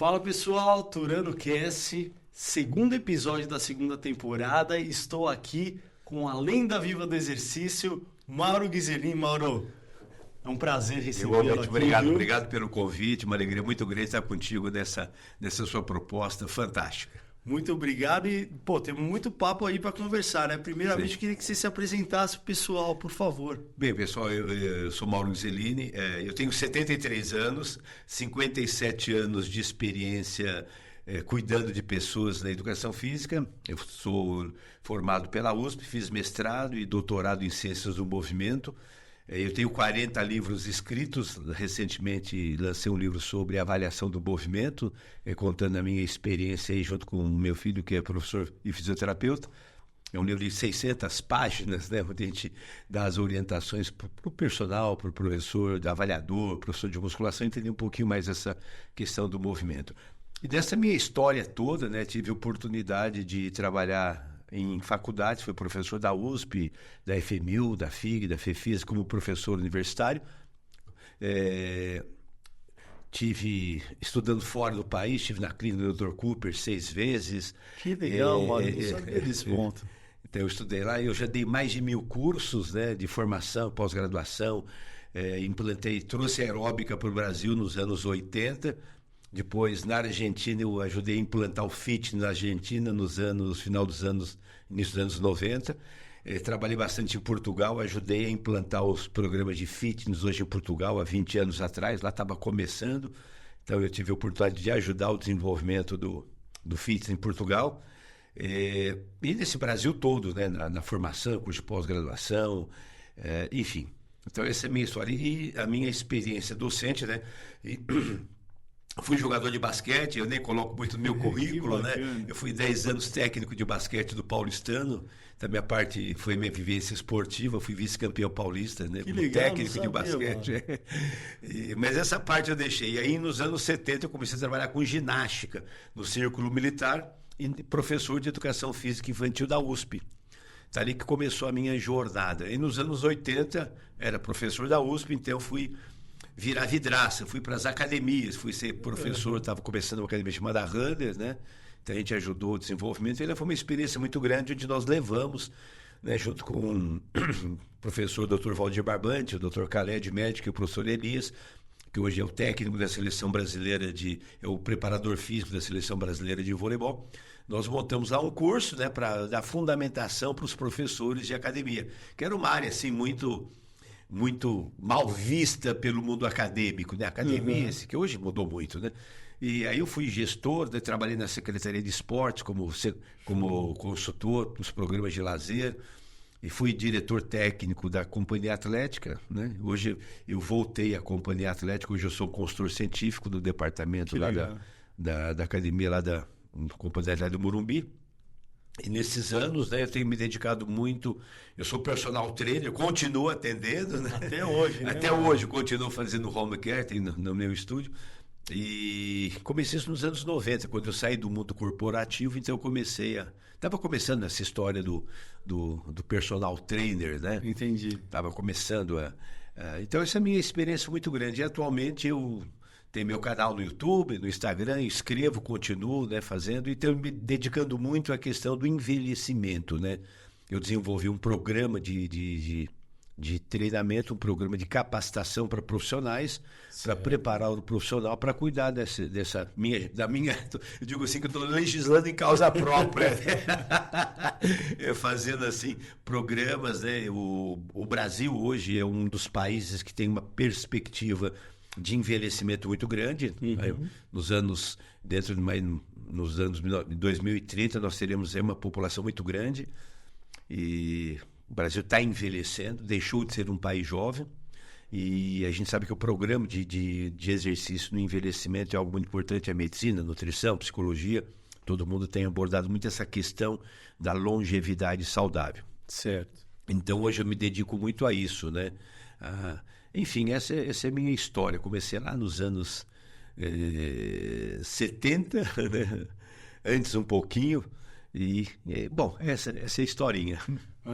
Fala pessoal, Turano Cast, segundo episódio da segunda temporada. Estou aqui com a lenda viva do exercício, Mauro Ghiserin. Mauro, é um prazer recebê-lo aqui. Obrigado pelo convite, uma alegria muito grande estar contigo nessa sua proposta fantástica. Muito obrigado e, temos muito papo aí para conversar, né? Primeiramente, queria que você se apresentasse pro pessoal, por favor. Bem, pessoal, eu sou Mauro Ghiserin, eu tenho 73 anos, 57 anos de experiência cuidando de pessoas na educação física. Eu sou formado pela USP, fiz mestrado e doutorado em Ciências do Movimento. Eu tenho 40 livros escritos, recentemente lancei um livro sobre avaliação do movimento, contando a minha experiência aí junto com o meu filho, que é professor e fisioterapeuta. É um livro de 600 páginas, né, onde a gente dá as orientações para o personal, para o professor, avaliador, professor de musculação, entender um pouquinho mais essa questão do movimento. E dessa minha história toda, né, tive a oportunidade de trabalhar em faculdades, fui professor da USP, da FMU, da FIG, da FEFIS, como professor universitário. Tive estudando fora do país, estive na clínica do Dr. Cooper 6 vezes. Que legal, mano, não sabia desse ponto. Então eu estudei lá, eu já dei mais de 1000 cursos, né, de formação, pós-graduação, trouxe aeróbica para o Brasil nos anos 80. Depois, na Argentina, eu ajudei a implantar o fitness na Argentina final dos anos, início dos anos 90. Trabalhei bastante em Portugal, ajudei a implantar os programas de fitness hoje em Portugal, há 20 anos atrás, lá estava começando. Então, eu tive a oportunidade de ajudar o desenvolvimento do fitness em Portugal. E nesse Brasil todo, né, na formação, curso de pós-graduação, enfim. Então, essa é a minha história e a minha experiência docente, né? Fui jogador de basquete, eu nem coloco muito no meu currículo, né? Eu fui 10 anos técnico de basquete do Paulistano. Da minha parte foi minha vivência esportiva, fui vice-campeão paulista, né? Que Como legal, técnico de basquete. Mas essa parte eu deixei. E aí, nos anos 70, eu comecei a trabalhar com ginástica no Círculo Militar e professor de educação física infantil da USP. Tá ali que começou a minha jornada. E nos anos 80, era professor da USP, então eu fui virar vidraça, fui para as academias, fui ser professor, estava começando uma academia chamada Runners, né? Então a gente ajudou o desenvolvimento, e foi uma experiência muito grande, onde nós levamos, né, junto com o professor Dr. Valdir Barbante, o Dr. Khaled Médico e o professor Elias, que hoje é o técnico da seleção brasileira é o preparador físico da seleção brasileira de voleibol. Nós montamos lá um curso, né, para dar fundamentação para os professores de academia, que era uma área assim muito mal vista pelo mundo acadêmico, né? Academia, que hoje mudou muito, né? E aí eu fui gestor, né? Trabalhei na Secretaria de Esportes como consultor nos programas de lazer e fui diretor técnico da Companhia Atlética, né? Hoje eu voltei à Companhia Atlética, hoje eu sou consultor científico do departamento lá da academia lá da Companhia Atlética do Morumbi. E nesses anos, né, eu tenho me dedicado muito. Eu sou personal trainer, continuo atendendo, né? Até hoje, né? Até hoje, continuo fazendo home care no meu estúdio. E comecei isso nos anos 90, quando eu saí do mundo corporativo, então eu estava começando essa história do personal trainer, né? Entendi. Estava começando então essa é a minha experiência muito grande. E atualmente eu tenho meu canal no YouTube, no Instagram, escrevo, continuo, né, fazendo, e estou me dedicando muito à questão do envelhecimento, né? Eu desenvolvi um programa de treinamento, um programa de capacitação para profissionais, para preparar o profissional para cuidar da minha, eu digo assim que eu estou legislando em causa própria, né? Fazendo assim programas, né? O Brasil hoje é um dos países que tem uma perspectiva de envelhecimento muito grande. Nos anos de 2030 nós teremos uma população muito grande e o Brasil está envelhecendo, deixou de ser um país jovem, e a gente sabe que o programa de exercício no envelhecimento é algo muito importante, a medicina, nutrição, psicologia, todo mundo tem abordado muito essa questão da longevidade saudável. Certo. Então hoje eu me dedico muito a isso, né? Enfim, essa é a minha história. Comecei lá nos anos 70, né? Antes um pouquinho. Bom, essa é a historinha.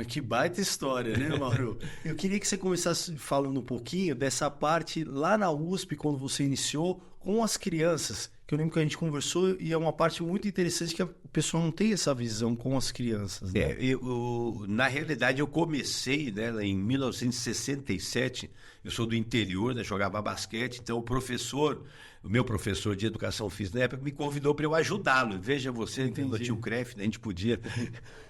Que baita história, né, Mauro? Eu queria que você começasse falando um pouquinho dessa parte lá na USP, quando você iniciou, com as crianças. Que eu lembro que a gente conversou e é uma parte muito interessante que a pessoa não tem essa visão com as crianças. Né? Na realidade, eu comecei, né, em 1967, eu sou do interior, né, jogava basquete, então o meu professor de educação física na época me convidou para eu ajudá-lo. Veja você, no tio Cref, né, a gente podia.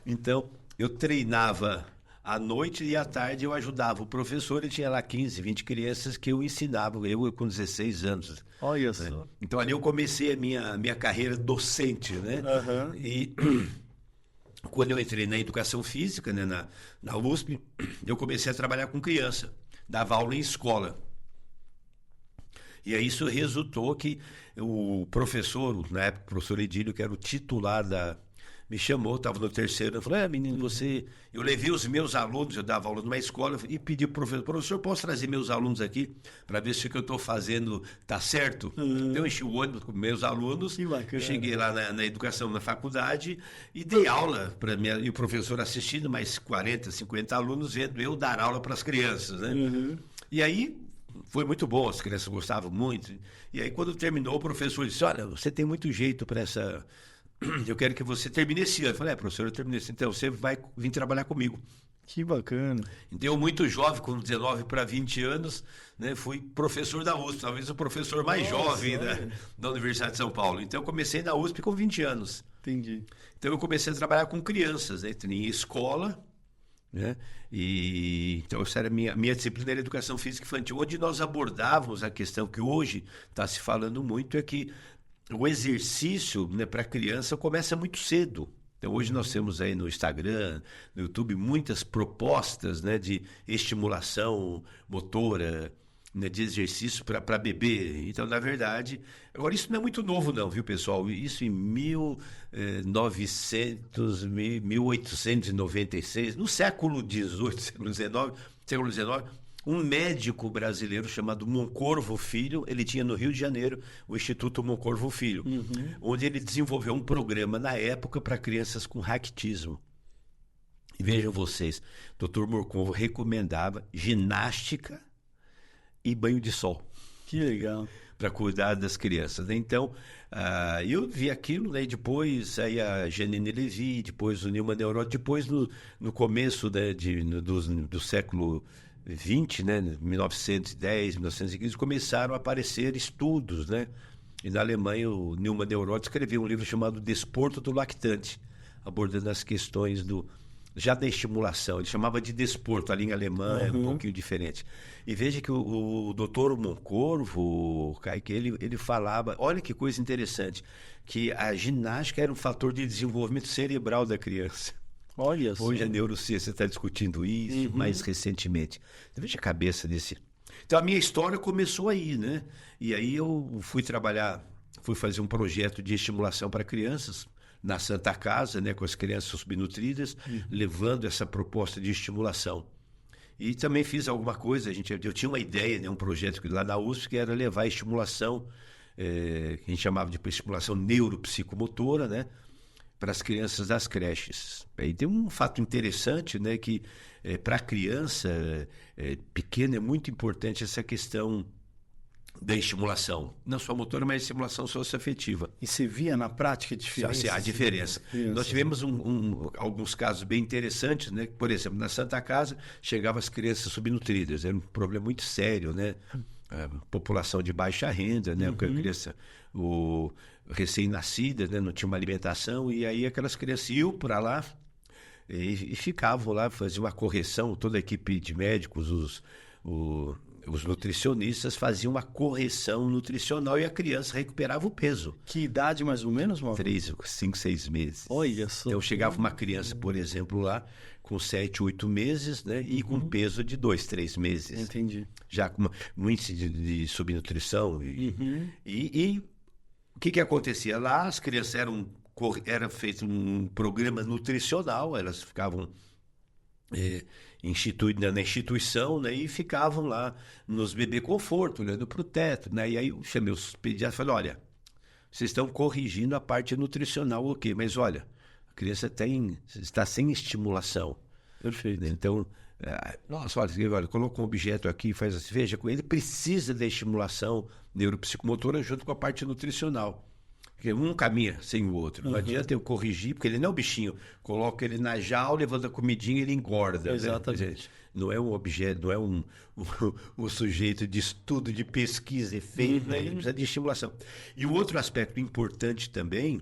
Então, eu treinava à noite e à tarde eu ajudava o professor, ele tinha lá 15, 20 crianças que eu ensinava, eu com 16 anos. Olha só. Né? Então ali eu comecei a minha carreira docente, né? Uhum. E quando eu entrei na educação física, né, na USP, eu comecei a trabalhar com criança, dava aula em escola. E aí isso resultou que o professor, na época o professor Edílio, que era o titular me chamou, estava no terceiro, eu falei, menino, eu levei os meus alunos, eu dava aula numa escola e pedi para o professor, posso trazer meus alunos aqui para ver se o que eu estou fazendo está certo? Então eu enchi o ônibus com meus alunos, cheguei lá na educação, na faculdade e dei aula para mim, e o professor assistindo, mais 40, 50 alunos, vendo eu dar aula para as crianças, né? Uhum. E aí foi muito bom, as crianças gostavam muito. E aí quando terminou, o professor disse, olha, você tem muito jeito para essa... Eu quero que você termine esse ano. Eu falei, professor, eu terminei esse ano, então você vai vir trabalhar comigo. Que bacana. Então, eu muito jovem, com 19 para 20 anos, né, fui professor da USP, talvez o professor mais jovem da Universidade de São Paulo. Então, eu comecei na USP com 20 anos. Entendi. Então, eu comecei a trabalhar com crianças, né, em escola, né, e então essa era a minha disciplina era Educação Física Infantil, onde nós abordávamos a questão que hoje está se falando muito, é que o exercício, né, para a criança começa muito cedo. Então, hoje nós temos aí no Instagram, no YouTube, muitas propostas, né, de estimulação motora, né, de exercício para bebê. Então, na verdade... Agora, isso não é muito novo não, viu, pessoal? Isso em 1896, no século XVIII, século XIX, um médico brasileiro chamado Moncorvo Filho, ele tinha no Rio de Janeiro o Instituto Moncorvo Filho, onde ele desenvolveu um programa na época para crianças com raquitismo. E vejam vocês, o Dr. Moncorvo recomendava ginástica e banho de sol. Que legal. Para cuidar das crianças. Então, eu vi aquilo, né? Depois aí a Janine Levy, depois o Nilman Neurot, depois no começo, né, do século 20, né, 1910, 1915, começaram a aparecer estudos, né? E na Alemanha o Nilman Neurot escreveu um livro chamado Desporto do Lactante, abordando as questões já da estimulação. Ele chamava de desporto, a língua alemã é um pouquinho diferente. E veja que o doutor Moncorvo, Kaique, ele falava, olha que coisa interessante, que a ginástica era um fator de desenvolvimento cerebral da criança. Olha só. Hoje a neurociência está discutindo isso, mais recentemente. Você veja a cabeça desse... Então, a minha história começou aí, né? E aí eu fui fazer um projeto de estimulação para crianças na Santa Casa, né, com as crianças subnutridas, levando essa proposta de estimulação. E também fiz alguma coisa, eu tinha uma ideia, né, um projeto lá da USP, que era levar a estimulação, que a gente chamava de estimulação neuropsicomotora, né, para as crianças das creches. E tem um fato interessante, né, que para a criança pequena é muito importante essa questão da estimulação, não só motora, mas estimulação socioafetiva. E você via na prática a diferença? A diferença. Nós tivemos alguns casos bem interessantes, né? Por exemplo, na Santa Casa chegavam as crianças subnutridas, era um problema muito sério, né? População de baixa renda, né? A criança, recém-nascida, né? Não tinha uma alimentação, e aí aquelas crianças iam para lá e ficavam lá, faziam uma correção, toda a equipe de médicos, os nutricionistas faziam uma correção nutricional e a criança recuperava o peso. Que idade mais ou menos, Mauro? 3, 5, 6 meses. Olha só. Então chegava uma criança, por exemplo, lá com 7, 8 meses, né? E com peso de 2, 3 meses. Entendi. Já com um índice de subnutrição. E o que acontecia? Lá as crianças era feito um programa nutricional, elas ficavam... na instituição, né, e ficavam lá nos bebê conforto, olhando para o teto, né, e aí eu chamei os pediatras e falei, olha, vocês estão corrigindo a parte nutricional, ok, mas olha, a criança está sem estimulação. Perfeito. Então, nossa, olha, coloca um objeto aqui, faz assim, veja, ele precisa da estimulação neuropsicomotora junto com a parte nutricional. Porque um caminha sem o outro. Não adianta eu corrigir, porque ele não é um bichinho. Coloca ele na jaula, levanta a comidinha e ele engorda. Exatamente. Né? Não é um objeto, não é um sujeito de estudo, de pesquisa, efeito, né? Ele precisa de estimulação. E o outro aspecto importante também,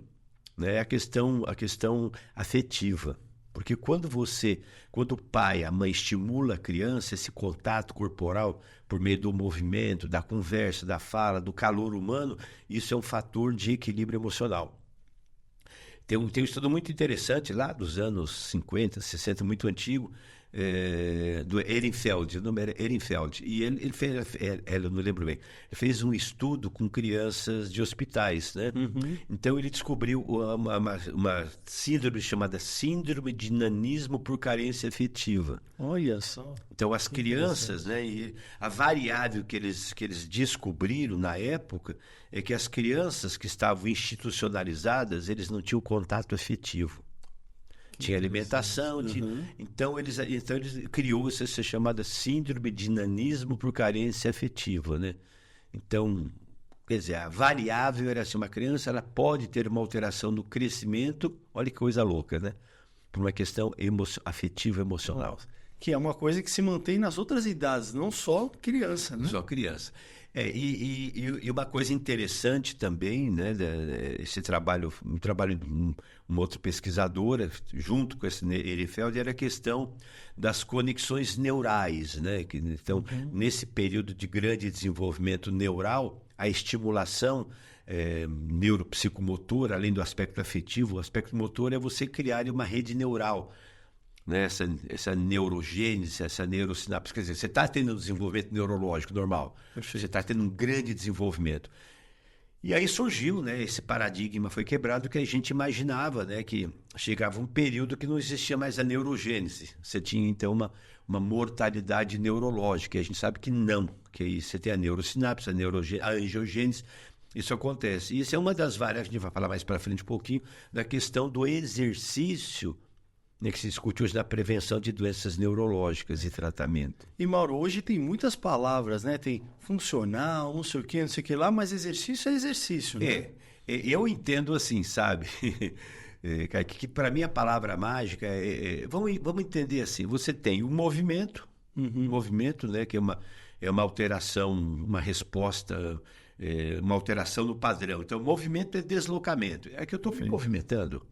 né, é a questão afetiva. Porque quando o pai, a mãe estimula a criança, esse contato corporal por meio do movimento, da conversa, da fala, do calor humano, isso é um fator de equilíbrio emocional. Tem um estudo muito interessante lá dos anos 50, 60, muito antigo, do Ehrenfeld, o nome era Ehrenfeld, e ele fez, eu não lembro bem, ele fez um estudo com crianças de hospitais, né? Então ele descobriu uma síndrome chamada síndrome de nanismo por carência afetiva. Olha só. Então as crianças, né, e a variável que eles descobriram na época é que as crianças que estavam institucionalizadas, eles não tinham contato afetivo. Tinha alimentação, então eles criou essa chamada síndrome de nanismo por carência afetiva, né? Então, quer dizer, a variável era assim, uma criança ela pode ter uma alteração no crescimento, olha que coisa louca, né? Por uma questão afetiva emocional. Que é uma coisa que se mantém nas outras idades, não só criança, né? Só criança. E uma coisa interessante também, né, esse trabalho, uma outra pesquisadora, junto com esse Ehrenfeld, era a questão das conexões neurais, né? Então, nesse período de grande desenvolvimento neural, a estimulação neuropsicomotora, além do aspecto afetivo, o aspecto motor é você criar uma rede neural, né? Essa neurogênese, essa neurosinapse, quer dizer, você está tendo um desenvolvimento neurológico normal, você está tendo um grande desenvolvimento. E aí surgiu, né, esse paradigma foi quebrado que a gente imaginava, né, que chegava um período que não existia mais a neurogênese, você tinha então uma mortalidade neurológica, e a gente sabe que não, que aí você tem a neurosinapse, a angiogênese, isso acontece. E isso é uma das várias, a gente vai falar mais para frente um pouquinho, da questão do exercício, né, que se discute hoje na prevenção de doenças neurológicas e tratamento. E, Mauro, hoje tem muitas palavras, né? Tem funcional, não sei o que lá, mas exercício é exercício, né? Eu entendo assim, sabe? Que para mim a palavra mágica vamos entender assim, você tem o movimento, né, que é uma alteração, uma resposta, uma alteração no padrão. Então, o movimento é deslocamento. É que eu estou me movimentando.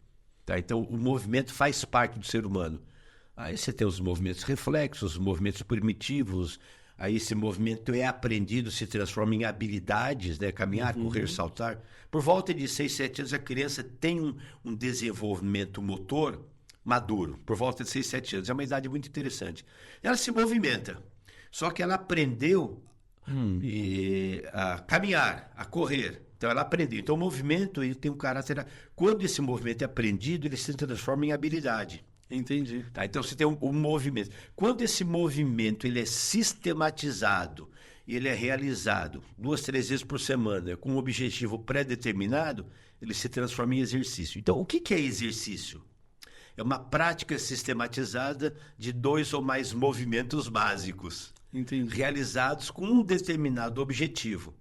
Tá? Então, o movimento faz parte do ser humano. Aí você tem os movimentos reflexos, os movimentos primitivos. Aí esse movimento é aprendido, se transforma em habilidades, né? Caminhar, correr, saltar. Por volta de 6, 7 anos, a criança tem um desenvolvimento motor maduro. Por volta de 6, 7 anos. É uma idade muito interessante. Ela se movimenta. Só que ela aprendeu a caminhar, a correr. Então, ela aprendeu. Então, o movimento ele tem um caráter... Quando esse movimento é aprendido, ele se transforma em habilidade. Entendi. Tá? Então, você tem um movimento. Quando esse movimento ele é sistematizado, ele é realizado 2, 3 vezes por semana, com um objetivo pré-determinado, ele se transforma em exercício. Então, o que é exercício? É uma prática sistematizada de 2 ou mais movimentos básicos. Entendi. Realizados com um determinado objetivo.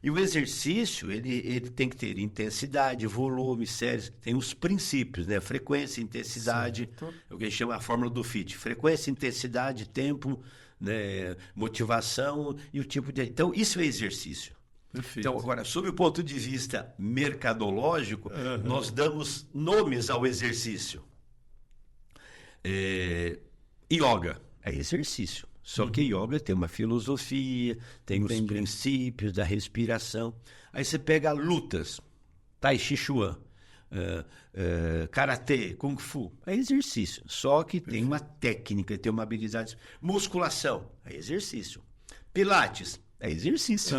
E o exercício, ele tem que ter intensidade, volume, séries, tem os princípios, né? Frequência, intensidade, é o que a gente chama a fórmula do FIT. Frequência, intensidade, tempo, né? Motivação e o tipo de... Então, isso é exercício. Perfeito. Então, agora, sob o ponto de vista mercadológico, nós damos nomes ao exercício. Yoga é exercício. Só que yoga tem uma filosofia, tem os princípios da respiração. Aí você pega lutas, tai chi chuan, karatê, kung fu, é exercício. Só que tem uma técnica, tem uma habilidade. Musculação, é exercício. Pilates, é exercício.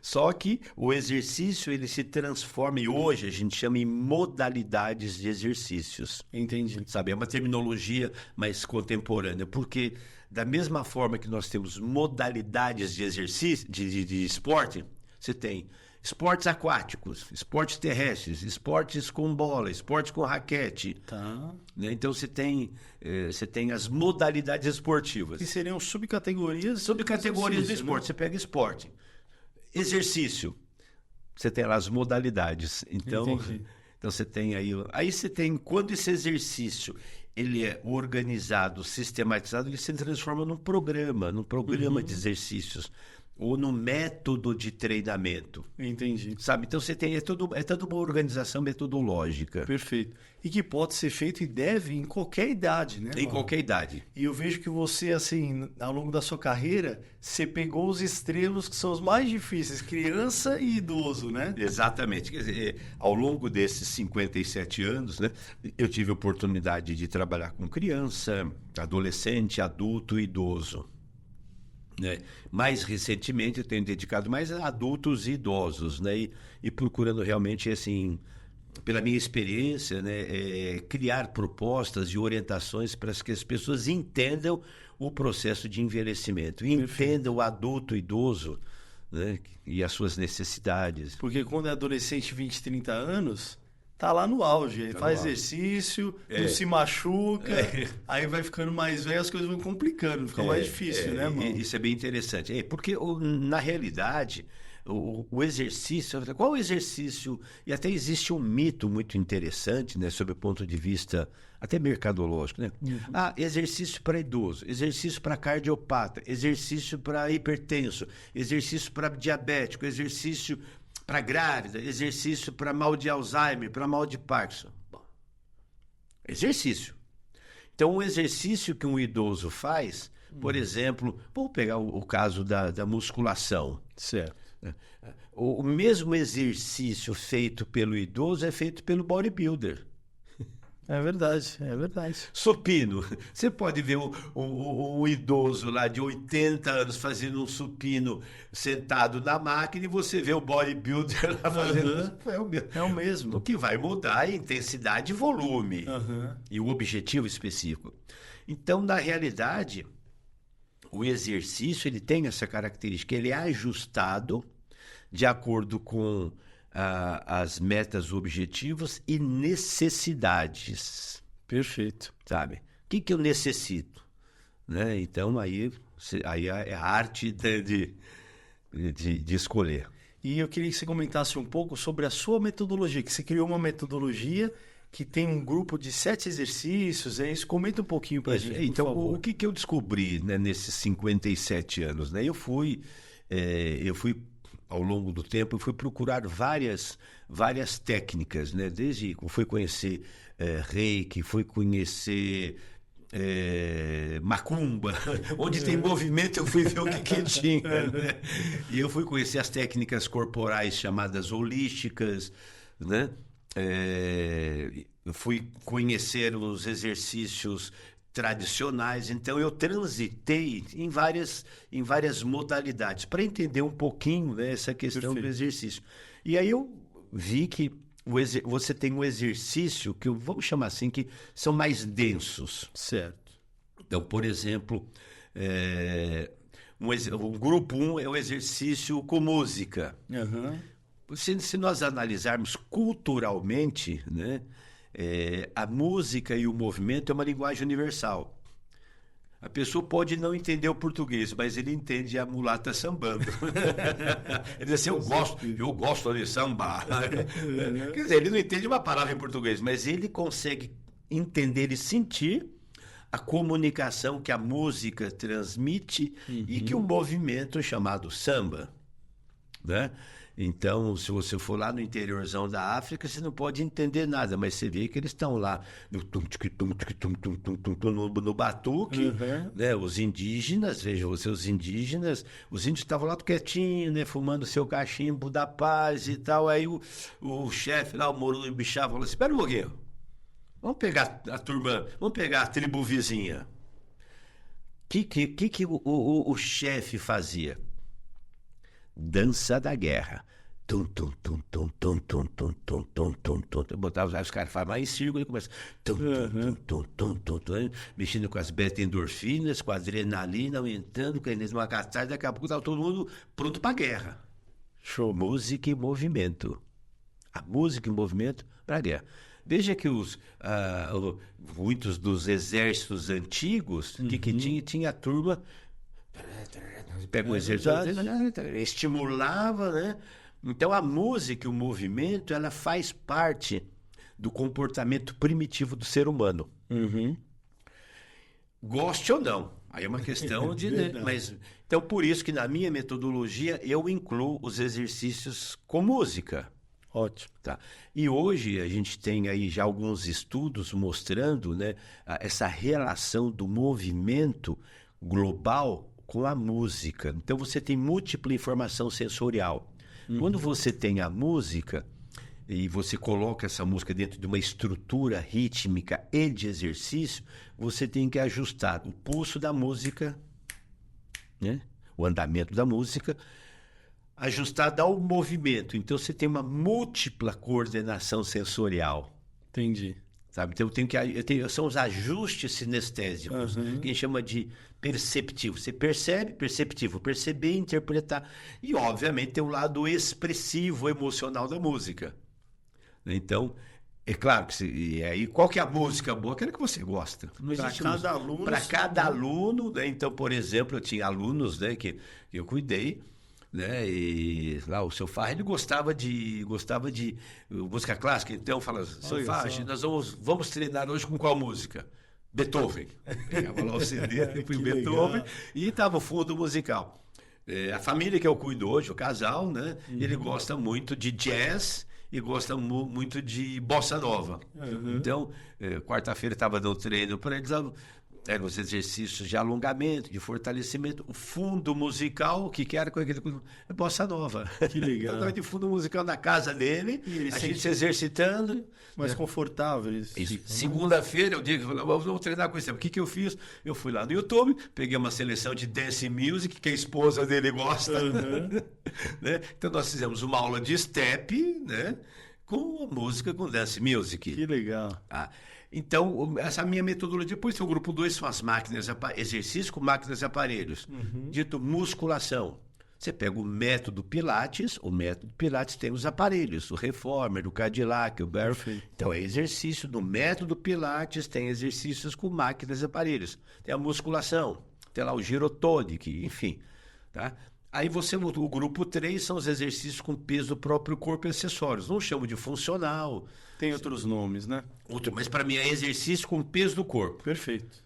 Só que o exercício ele se transforma, e hoje a gente chama em modalidades de exercícios. Entendi. Sabe, é uma terminologia mais contemporânea, porque da mesma forma que nós temos modalidades de exercício, de esporte, você tem esportes aquáticos, esportes terrestres, esportes com bola, esportes com raquete. Tá. Né? Então você tem as modalidades esportivas. Que seriam subcategorias? Subcategorias do exercício, esporte. né? Você pega esporte. Exercício. Você tem lá as modalidades. Então você tem aí... Aí você tem... Quando esse exercício ele é organizado, sistematizado, ele se transforma num programa de exercícios. Ou no método de treinamento. Entendi. Sabe? Então você tem... É toda uma organização metodológica. Perfeito. E que pode ser feito e deve em qualquer idade, né? Em qualquer idade. E eu vejo que você, assim, ao longo da sua carreira, você pegou os extremos que são os mais difíceis, criança e idoso, né? Exatamente. Quer dizer, ao longo desses 57 anos, né, eu tive a oportunidade de trabalhar com criança, adolescente, adulto e idoso. Né? Mais recentemente eu tenho dedicado mais a adultos e idosos, né? E procurando realmente, assim, pela minha experiência, né, criar propostas e orientações para que as pessoas entendam o processo de envelhecimento, entendam o adulto e idoso, né, e as suas necessidades. Porque quando é adolescente, 20, 30 anos, tá lá no auge, aí faz exercício, não se machuca, aí vai ficando mais velho, as coisas vão complicando, fica mais difícil, né, mano? Isso é bem interessante. Porque, na realidade, o exercício... Qual o exercício? E até existe um mito muito interessante, né, sob o ponto de vista até mercadológico, né? Exercício para idoso, exercício para cardiopata, exercício para hipertenso, exercício para diabético, exercício para grávida, exercício para mal de Alzheimer, para mal de Parkinson. Bom, exercício. Então, um exercício que um idoso faz, por exemplo, vamos pegar o caso da musculação. Certo. O mesmo exercício feito pelo idoso é feito pelo bodybuilder. É verdade, é verdade. Supino. Você pode ver um idoso lá de 80 anos fazendo um supino sentado na máquina e você vê o bodybuilder lá fazendo... É o mesmo. O que vai mudar é intensidade e volume. E o objetivo específico. Então, na realidade, o exercício ele tem essa característica. Ele é ajustado de acordo com... as metas, objetivos e necessidades. Perfeito. Sabe? O que eu necessito? Né? Então, aí é a arte de escolher. E eu queria que você comentasse um pouco sobre a sua metodologia, que você criou uma metodologia que tem um grupo de 7 exercícios, é isso? Comenta um pouquinho para a gente, Então, por favor. o que eu descobri, né, nesses 57 anos? Né? Eu fui ao longo do tempo, eu fui procurar várias técnicas, né? Desde que fui conhecer reiki, fui conhecer macumba, onde tem movimento eu fui ver o que tinha. Né? E eu fui conhecer as técnicas corporais chamadas holísticas, né? Eu fui conhecer os exercícios tradicionais, então eu transitei em várias modalidades para entender um pouquinho, né, essa questão do exercício. E aí eu vi que você tem um exercício que vamos chamar assim, que são mais densos. Certo. Então, por exemplo, o grupo 1 é o exercício com música. Se nós analisarmos culturalmente, né, a música e o movimento é uma linguagem universal. A pessoa pode não entender o português, mas ele entende a mulata sambando. Ele diz assim, eu gosto de samba. Quer dizer, ele não entende uma palavra em português, mas ele consegue entender e sentir a comunicação que a música transmite e que o movimento chamado samba, né? Então, se você for lá no interiorzão da África, você não pode entender nada, mas você vê que eles estão lá no batuque, né? Os indígenas, vejam, os seus indígenas, os índios estavam lá quietinhos, né? Fumando seu cachimbo da paz e tal. Aí o chefe lá, o Morumbi Bichá, falou assim, espera um pouquinho, vamos pegar a turma, vamos pegar a tribo vizinha. O que o chefe fazia? Dança da guerra. Tum, tum, tum, tum, tum, tum, tum, tum, tum, tum, tum. Botava os caras mais em círculo e começa. Tum, tum, tum, tum, tum, tum, mexendo com as beta-endorfinas, com a adrenalina aumentando, com a enesma catarse, daqui a pouco estava todo mundo pronto para a guerra. Show. Música e movimento. A música e movimento para a guerra. Veja que muitos dos exércitos antigos, que tinha a turma, pega o exército, estimulava, né? Então a música e o movimento, ela faz parte do comportamento primitivo do ser humano. Goste ou não. Aí é uma questão de... né? Mas, então, por isso que na minha metodologia eu incluo os exercícios com música. Ótimo. Tá? E hoje a gente tem aí já alguns estudos mostrando, né, essa relação do movimento global com a música. Então você tem múltipla informação sensorial. Quando você tem a música e você coloca essa música dentro de uma estrutura rítmica e de exercício, você tem que ajustar o pulso da música, né, o andamento da música, ajustada ao movimento. Então você tem uma múltipla coordenação sensorial. Entendi. Sabe? Então são os ajustes sinestésicos, que a gente chama de perceptivo. Você percebe, perceptivo, perceber, interpretar. E, obviamente, tem o lado expressivo, emocional da música. Então, é claro que e aí, qual que é a música boa? Aquela que você gosta. Para cada aluno. Para cada aluno, né? Então, por exemplo, eu tinha alunos, né, que eu cuidei, né? E lá o seu Farra, ele gostava de música clássica. Então fala, seu Farra, nós vamos treinar hoje com qual música? Beethoven. Pegava lá o CD, fui Beethoven, e estava o fundo musical. A família que eu cuido hoje, o casal, né? Ele gosta muito de jazz e gosta muito de bossa nova. Então, quarta-feira estava dando treino para eles. Eram os exercícios de alongamento, de fortalecimento. O fundo musical, o que era com aquele... Bossa nova. Que legal. Então, de fundo musical na casa dele, a gente se exercitando. Mais confortável. Segunda-feira, eu digo, vamos treinar com isso. O que eu fiz? Eu fui lá no YouTube, peguei uma seleção de dance music, que a esposa dele gosta. Né? Então, nós fizemos uma aula de step, né? Com a música, com dance music. Que legal. Então, essa minha metodologia, depois tem o grupo 2, são as máquinas, exercício com máquinas e aparelhos. Dito musculação. Você pega o método Pilates tem os aparelhos, o Reformer, o Cadillac, o Barefoot. Então, é exercício do método Pilates, tem exercícios com máquinas e aparelhos. Tem a musculação, tem lá o girotonic, enfim, tá? Aí o grupo 3 são os exercícios com peso do próprio corpo e acessórios. Não chamo de funcional. Tem outros nomes, né? Mas para mim é exercício com peso do corpo. Perfeito.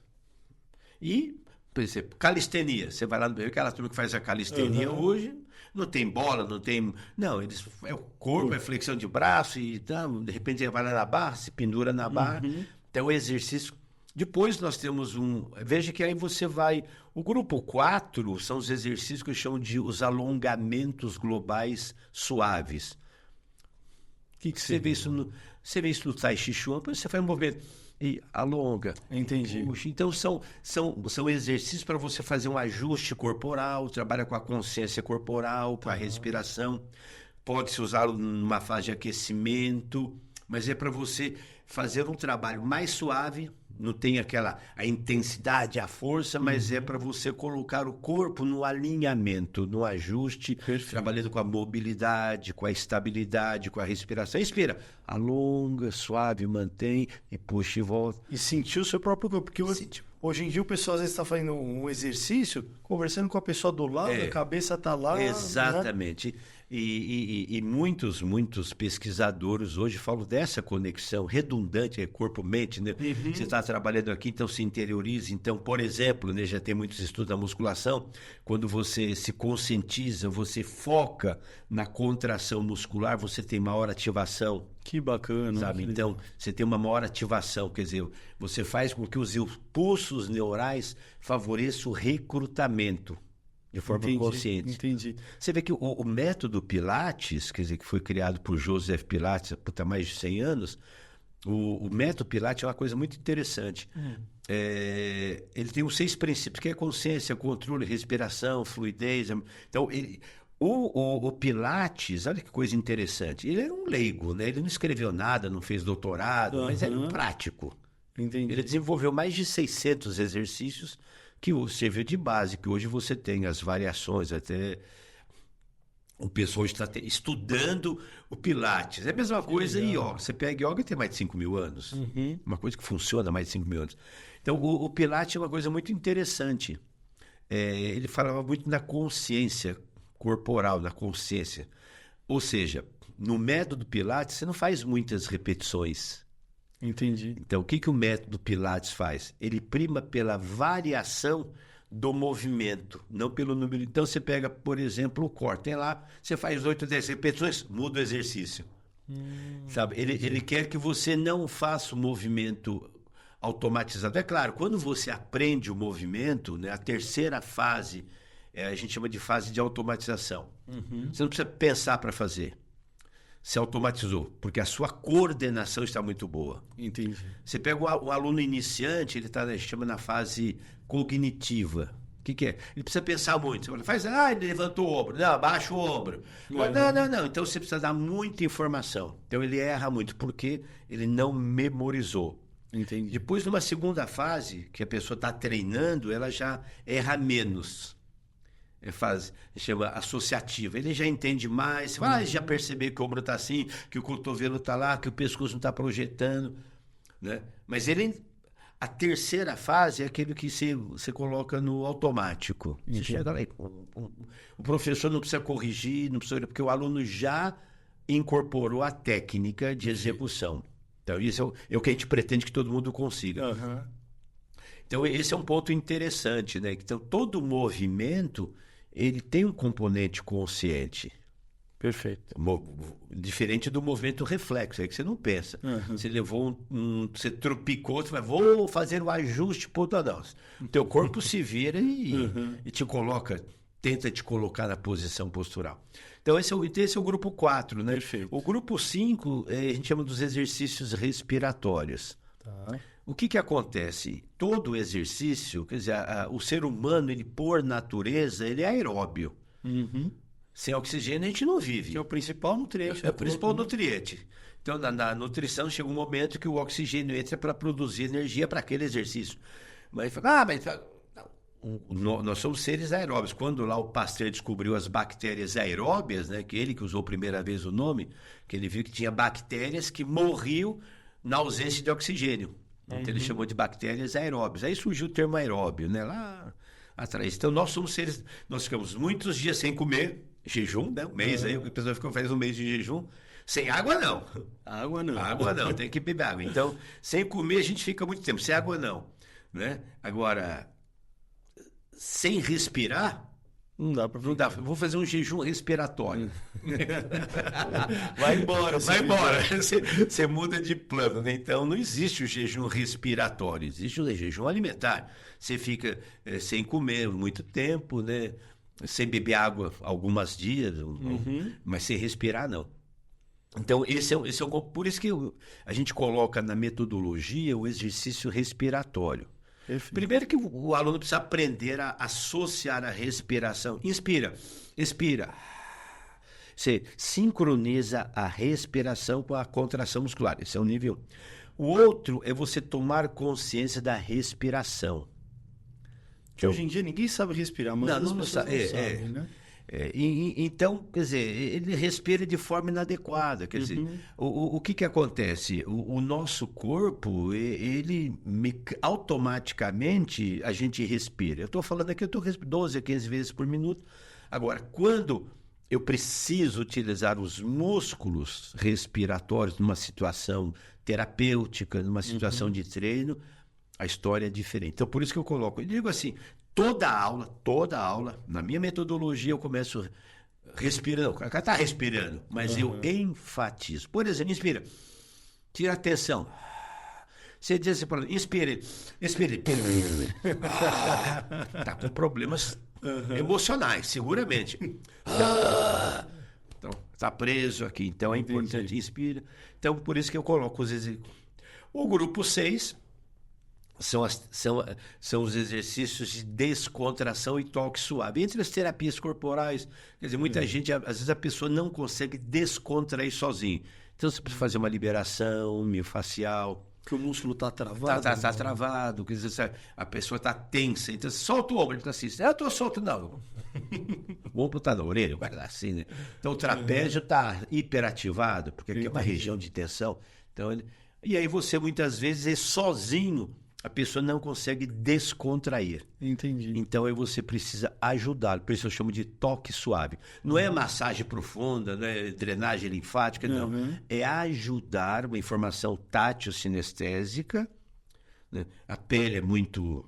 E, por exemplo, calistenia. Você vai lá no aquela turma que faz a calistenia hoje, não tem bola, não tem... Não, é o corpo, é flexão de braço e de repente você vai lá na barra, se pendura na barra. Então, o exercício... Depois nós temos veja que aí você vai... O grupo 4 são os exercícios que eu chamo de os alongamentos globais suaves. Você vê isso no Tai Chi Chuan, você faz um movimento e alonga. Entendi. Puxa. Então são exercícios para você fazer um ajuste corporal, trabalha com a consciência corporal, com a respiração. Pode-se usar numa fase de aquecimento, mas é para você fazer um trabalho mais suave. Não tem a intensidade, a força, mas é para você colocar o corpo no alinhamento, no ajuste, trabalhando com a mobilidade, com a estabilidade, com a respiração. Inspira, alonga, suave, mantém e puxa e volta. E sentir o seu próprio corpo, porque hoje em dia o pessoal às vezes está fazendo um exercício, conversando com a pessoa do lado, a cabeça está lá. Exatamente. Né? E muitos pesquisadores hoje falam dessa conexão redundante, corpo-mente, né? Você está trabalhando aqui, então se interioriza. Então, por exemplo, né, já tem muitos estudos da musculação, quando você se conscientiza, você foca na contração muscular, você tem maior ativação. Que bacana. Sabe? Então, você tem uma maior ativação, quer dizer, você faz com que os impulsos neurais favoreçam o recrutamento. De forma consciente. Entendi. Você vê que o método Pilates, quer dizer, que foi criado por Joseph Pilates há mais de 100 anos, o método Pilates é uma coisa muito interessante. Ele tem os 6 princípios, que é consciência, controle, respiração, fluidez. Então, o Pilates, olha que coisa interessante, ele era um leigo, né? Ele não escreveu nada, não fez doutorado, mas era um prático. Entendi. Ele desenvolveu mais de 600 exercícios que serviu de base, que hoje você tem as variações, até o pessoal está estudando o Pilates. É a mesma coisa em yoga. Você pega yoga e tem mais de 5 mil anos. Uma coisa que funciona há mais de 5 mil anos. Então, o Pilates é uma coisa muito interessante. Ele falava muito na consciência corporal, na consciência. Ou seja, no método Pilates, você não faz muitas repetições. Entendi. Então, o que o método Pilates faz? Ele prima pela variação do movimento, não pelo número. Então, você pega, por exemplo, o core. Tem lá, você faz 8, 10 repetições, muda o exercício. Sabe? Ele quer que você não faça o movimento automatizado. É claro, quando você aprende o movimento, né, a terceira fase, a gente chama de fase de automatização. Você não precisa pensar para fazer. Você automatizou, porque a sua coordenação está muito boa. Entendi. Você pega o aluno iniciante, ele está, chama na fase cognitiva. O que é? Ele precisa pensar muito. Você fala, faz, ele levantou o ombro. Não, abaixa o ombro. Não. Então você precisa dar muita informação. Então ele erra muito, porque ele não memorizou. Entendi. Depois, numa segunda fase, que a pessoa está treinando, ela já erra menos. É fase, chama associativa. Ele já entende mais, já percebeu que o ombro está assim, que o cotovelo está lá, que o pescoço não está projetando. Né? Mas a terceira fase é aquele que você coloca no automático. Você chega lá, o professor não precisa corrigir, não precisa, porque o aluno já incorporou a técnica de execução. Então, isso é o que a gente pretende que todo mundo consiga. Então, esse é um ponto interessante, né? Então, todo movimento, ele tem um componente consciente. Perfeito. Diferente do movimento reflexo, é que você não pensa. Você levou você tropicou, você vai, vou fazer o ajuste, não. O teu corpo se vira e te coloca, tenta te colocar na posição postural. Então, esse é o grupo 4, né? Perfeito. O grupo 5, a gente chama dos exercícios respiratórios. Tá. O que acontece? Todo exercício, quer dizer, o ser humano, ele por natureza, ele é aeróbio. Sem oxigênio a gente não vive. Que é o principal nutriente. É o principal nutriente. Então, na nutrição chega um momento que o oxigênio entra para produzir energia para aquele exercício. Mas nós somos seres aeróbios. Quando lá o Pasteur descobriu as bactérias aeróbias, né, que ele que usou a primeira vez o nome, que ele viu que tinha bactérias que morriam na ausência de oxigênio. Então ele chamou de bactérias aeróbias. Aí surgiu o termo aeróbio, né, lá atrás. Então nós somos seres, nós ficamos muitos dias sem comer, jejum, né, um mês aí, a pessoa faz um mês de jejum. Sem água, não. Água não. Água não, tem que beber água. Então, sem comer a gente fica muito tempo, sem água não. Né? Agora, sem respirar, não dá para não dá. Vou fazer um jejum respiratório. Vai embora. Você muda de plano. Né? Então, não existe o jejum respiratório, existe o jejum alimentar. Você fica sem comer muito tempo, né? Sem beber água alguns dias, mas sem respirar, não. Então, esse é por isso que a gente coloca na metodologia o exercício respiratório. Perfeito. Primeiro que o aluno precisa aprender a associar a respiração. Inspira, expira. Você sincroniza a respiração com a contração muscular. Esse é o nível 1. O outro é você tomar consciência da respiração. Hoje em dia ninguém sabe respirar, mas não sabe, né? Então, quer dizer, ele respira de forma inadequada. Quer dizer, o que acontece? O nosso corpo, ele automaticamente a gente respira. Eu estou falando aqui, eu estou respirando 12 a 15 vezes por minuto. Agora, quando eu preciso utilizar os músculos respiratórios numa situação terapêutica, numa situação de treino, a história é diferente. Então, por isso que eu coloco, eu digo assim, toda aula, na minha metodologia, eu começo respirando. O cara está respirando, mas eu enfatizo. Por exemplo, inspira, tira a atenção. Você diz assim, inspire. Está com problemas emocionais, seguramente. Então, está preso aqui. Então, é importante, inspira. Então, por isso que eu coloco os exercícios. O grupo 6... São os exercícios de descontração e toque suave. Entre as terapias corporais, quer dizer, muita gente, às vezes a pessoa não consegue descontrair sozinho. Então você precisa fazer uma liberação miofascial, Que o músculo tá travado. Tá travado, quer dizer, a pessoa tá tensa, então solta o ombro, ele tá assim, eu tô solto, não. O ombro tá na orelha, guarda assim, né? Então o trapézio tá hiperativado, porque aqui é uma região de tensão. Então, e aí você muitas vezes sozinho, a pessoa não consegue descontrair. Entendi. Então aí você precisa ajudar, por isso eu chamo de toque suave. Não é massagem profunda, não é drenagem linfática, não. É ajudar uma informação tátil-sinestésica, né? A pele é muito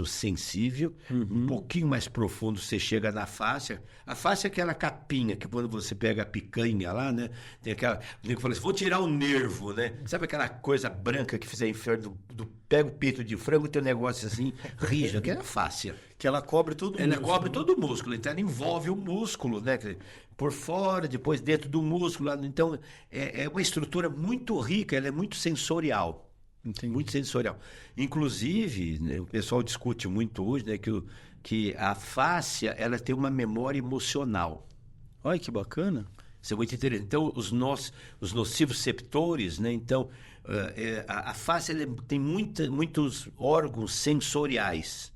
sensível, um pouquinho mais profundo você chega na face. A face é aquela capinha que quando você pega a picanha lá, né? Tem aquela. Eu falei assim, vou tirar o nervo, né? Sabe aquela coisa branca que fizer inferno pega o peito de frango e tem um negócio assim, rígido, que é a face. Que ela cobre todo o músculo. Ela cobre todo o músculo, então ela envolve o músculo, né? Por fora, depois dentro do músculo. Então, é uma estrutura muito rica, ela é muito sensorial. Entendi. Muito sensorial. Inclusive, né, o pessoal discute muito hoje, né, que a fáscia ela tem uma memória emocional. Olha que bacana. Isso é muito interessante. Então, os nociceptores, né, então, a fáscia ela tem muitos órgãos sensoriais.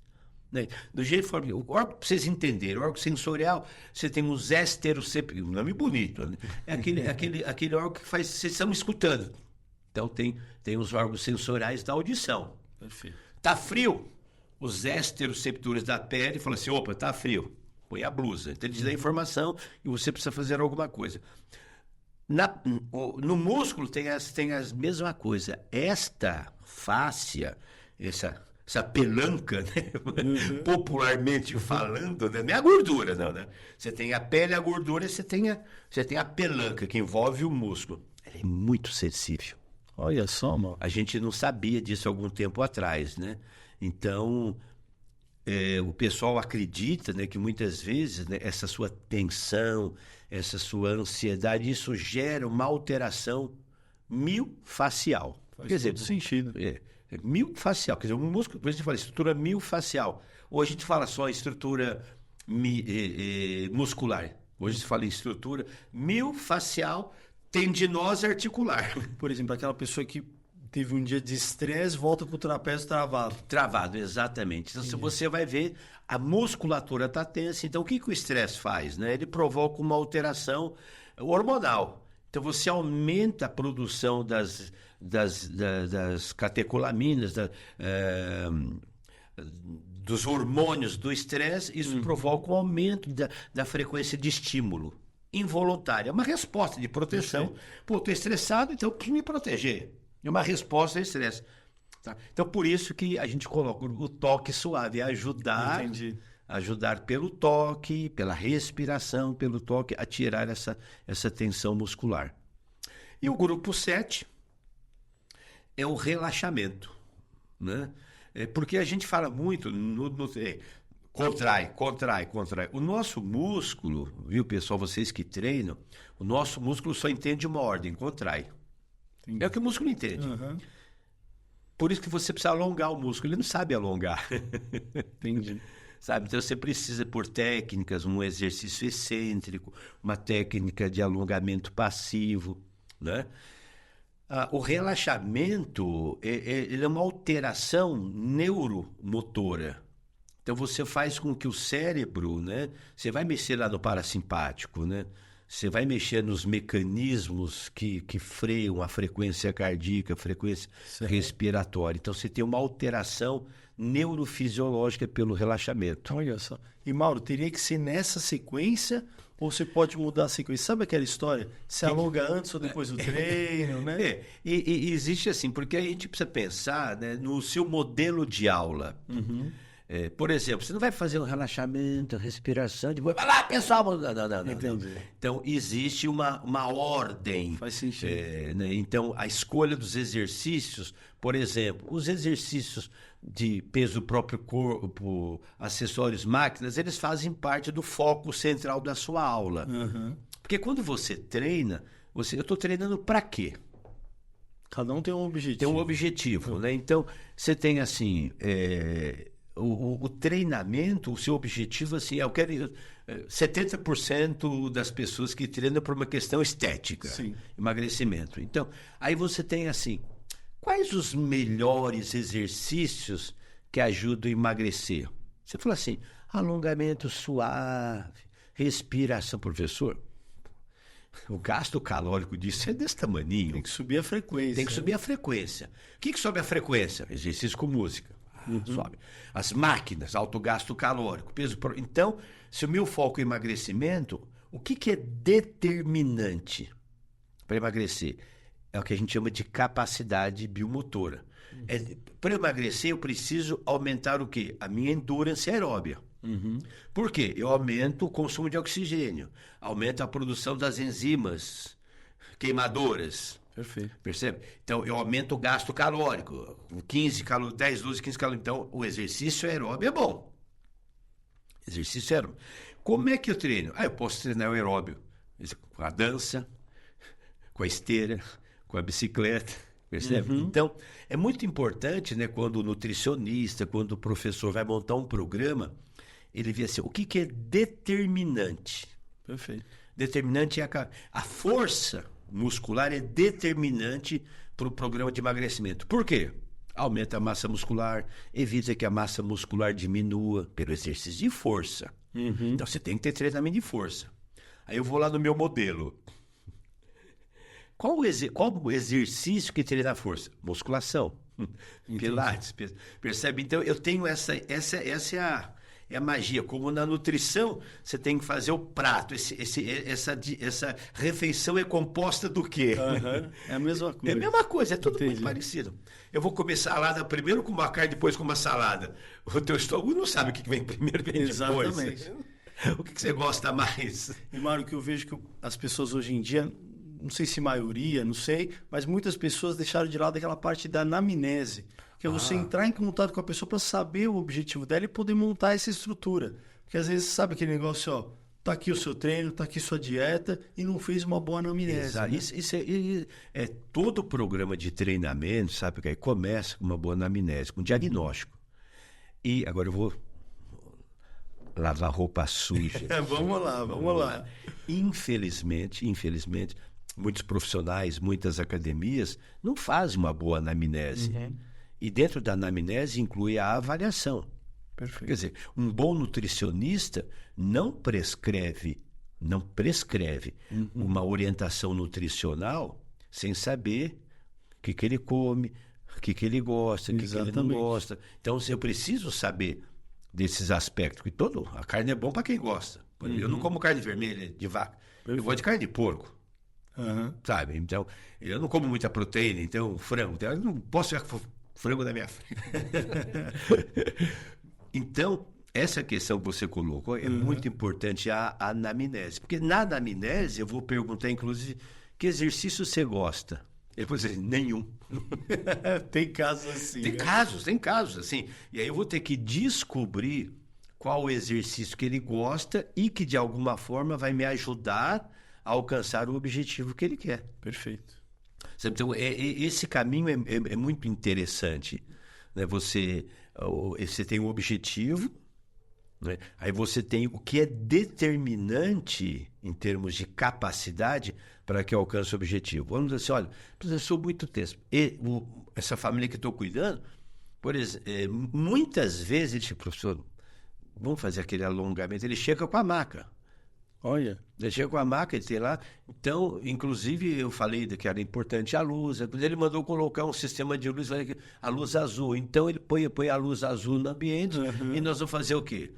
Né? Do jeito que o órgão, para vocês entenderem, o órgão sensorial, você tem os esteroceptores, um nome bonito, né? É aquele órgão que faz, vocês estão escutando. Então, tem os órgãos sensoriais da audição. Perfeito. Tá frio? Os esteroceptores da pele falam assim, opa, tá frio. Põe a blusa. Então, ele te dá informação e você precisa fazer alguma coisa. No músculo tem as mesma coisa. Esta fáscia, essa pelanca, né? Popularmente falando, né? Não é a gordura, não, né? Você tem a pele, a gordura, e você tem a pelanca, que envolve o músculo. Ela é muito sensível. Olha só, mano. A gente não sabia disso algum tempo atrás, né? Então, o pessoal acredita, né, que muitas vezes, né, essa sua tensão, essa sua ansiedade, isso gera uma alteração miofascial. Quer dizer, todo sentido. Miofascial, quer dizer, um músculo, por isso a gente fala estrutura miofascial. Hoje a gente fala só estrutura muscular. Hoje se fala em estrutura miofascial tendinosa articular. Por exemplo, aquela pessoa que teve um dia de estresse, volta com o trapézio travado. Travado, exatamente. Então, se você vai ver, a musculatura está tensa. Então, o que o estresse faz? Né? Ele provoca uma alteração hormonal. Então, você aumenta a produção das catecolaminas, dos hormônios do estresse. Isso provoca um aumento da frequência de estímulo involuntária. É uma resposta de proteção. Pô, estou estressado, então eu preciso me proteger. É uma resposta ao estresse. Tá? Então, por isso que a gente coloca o toque suave, ajudar pelo toque, pela respiração, pelo toque, a tirar essa tensão muscular. E o grupo 7 é o relaxamento. Né? Porque a gente fala muito contrai. O nosso músculo, viu, pessoal, vocês que treinam, o nosso músculo só entende uma ordem, contrai. Entendi. É o que o músculo entende. Uhum. Por isso que você precisa alongar o músculo, ele não sabe alongar. Entendi. Sabe? Então você precisa por técnicas, um exercício excêntrico, uma técnica de alongamento passivo, né? O relaxamento ele é uma alteração neuromotora. Então você faz com que o cérebro, né? Você vai mexer lá no parasimpático, né? Você vai mexer nos mecanismos que freiam a frequência cardíaca, a frequência respiratória. Então você tem uma alteração neurofisiológica pelo relaxamento. Olha só. E Mauro, teria que ser nessa sequência ou você pode mudar a sequência? Sabe aquela história? Se alonga antes ou depois do treino, né? E existe assim, porque a gente precisa pensar, né, no seu modelo de aula. Uhum. Por exemplo, você não vai fazer um relaxamento, respiração, depois vai lá, pessoal. Não. Entendi. Então, existe uma ordem. Faz sentido. Né? Então, a escolha dos exercícios, por exemplo, os exercícios de peso do próprio corpo, acessórios, máquinas, eles fazem parte do foco central da sua aula. Uhum. Porque quando você treina, eu estou treinando para quê? Cada um tem um objetivo. Tem um objetivo, né? Então, você tem assim... O treinamento, o seu objetivo, assim, eu quero 70% das pessoas que treinam por uma questão estética, sim, emagrecimento. Então, aí você tem assim, quais os melhores exercícios que ajudam a emagrecer? Você fala assim, alongamento suave, respiração. Professor, o gasto calórico disso é desse tamaninho. Tem que subir a frequência. Tem que subir a frequência. O que sobe a frequência? Exercício com música. Sobe. As máquinas, alto gasto calórico, peso. Então, se o meu foco é emagrecimento, o que é determinante para emagrecer? É o que a gente chama de capacidade biomotora. Para emagrecer, eu preciso aumentar o quê? A minha endurance aeróbia. Por quê? Eu aumento o consumo de oxigênio, aumento a produção das enzimas queimadoras. Perfeito. Percebe? Então, eu aumento o gasto calórico, 10, 12, 15 calorias. Então, o exercício aeróbio é bom. Exercício aeróbio. Como é que eu treino? Eu posso treinar o aeróbio com a dança, com a esteira, com a bicicleta. Percebe? Então, é muito importante, né, quando o nutricionista, quando o professor vai montar um programa, ele vê assim, o que é determinante? Perfeito. Determinante é a força muscular é determinante para o programa de emagrecimento. Por quê? Aumenta a massa muscular, evita que a massa muscular diminua pelo exercício de força. Então, você tem que ter treinamento de força. Aí eu vou lá no meu modelo. Qual o exercício que treina a força? Musculação. Pilates. Percebe? Então, eu tenho essa é a magia. Como na nutrição, você tem que fazer o prato. Essa refeição é composta do quê? É a mesma coisa. É a mesma coisa, é tudo muito parecido. Eu vou comer salada primeiro com uma carne, depois com uma salada. O teu estômago não sabe o que vem primeiro e vem depois. Exatamente. O que você gosta mais? E, Mário, que eu vejo que as pessoas hoje em dia, não sei se maioria, não sei, mas muitas pessoas deixaram de lado aquela parte da anamnese, que é você entrar em contato com a pessoa para saber o objetivo dela e poder montar essa estrutura. Porque às vezes, sabe aquele negócio, ó, tá aqui o seu treino, tá aqui sua dieta e não fez uma boa anamnese. Exato. Né? Isso é todo programa de treinamento, sabe, que aí começa com uma boa anamnese, com diagnóstico. E agora eu vou lavar roupa suja. Vamos lá. Infelizmente, muitos profissionais, muitas academias não fazem uma boa anamnese. E dentro da anamnese inclui a avaliação. Perfeito. Quer dizer, um bom nutricionista não prescreve uma orientação nutricional sem saber o que ele come, o que ele gosta, o que ele não gosta. Então, eu preciso saber desses aspectos. Porque a carne é bom para quem gosta. Eu não como carne vermelha de vaca. Eu gosto de carne de porco. Sabe? Então, eu não como muita proteína, então frango. Então, eu não posso ver frango na minha frente. Então, essa questão que você colocou é muito importante, a anamnese. Porque na anamnese eu vou perguntar, inclusive, que exercício você gosta? Ele pode dizer, nenhum. Tem casos assim. Tem casos assim. E aí eu vou ter que descobrir qual o exercício que ele gosta e que, de alguma forma, vai me ajudar a alcançar o objetivo que ele quer. Perfeito. Então, esse caminho é muito interessante. Né? Você tem um objetivo, né? Aí você tem o que é determinante em termos de capacidade para que eu alcance o objetivo. Vamos dizer assim, olha, eu sou muito tenso. Essa família que estou cuidando, por exemplo, muitas vezes ele diz, professor, vamos fazer aquele alongamento, ele chega com a maca. Olha. Ele chega com a maca, ele tem lá. Então, inclusive, eu falei que era importante a luz. Ele mandou colocar um sistema de luz, a luz azul. Então, ele põe a luz azul no ambiente e nós vamos fazer o quê?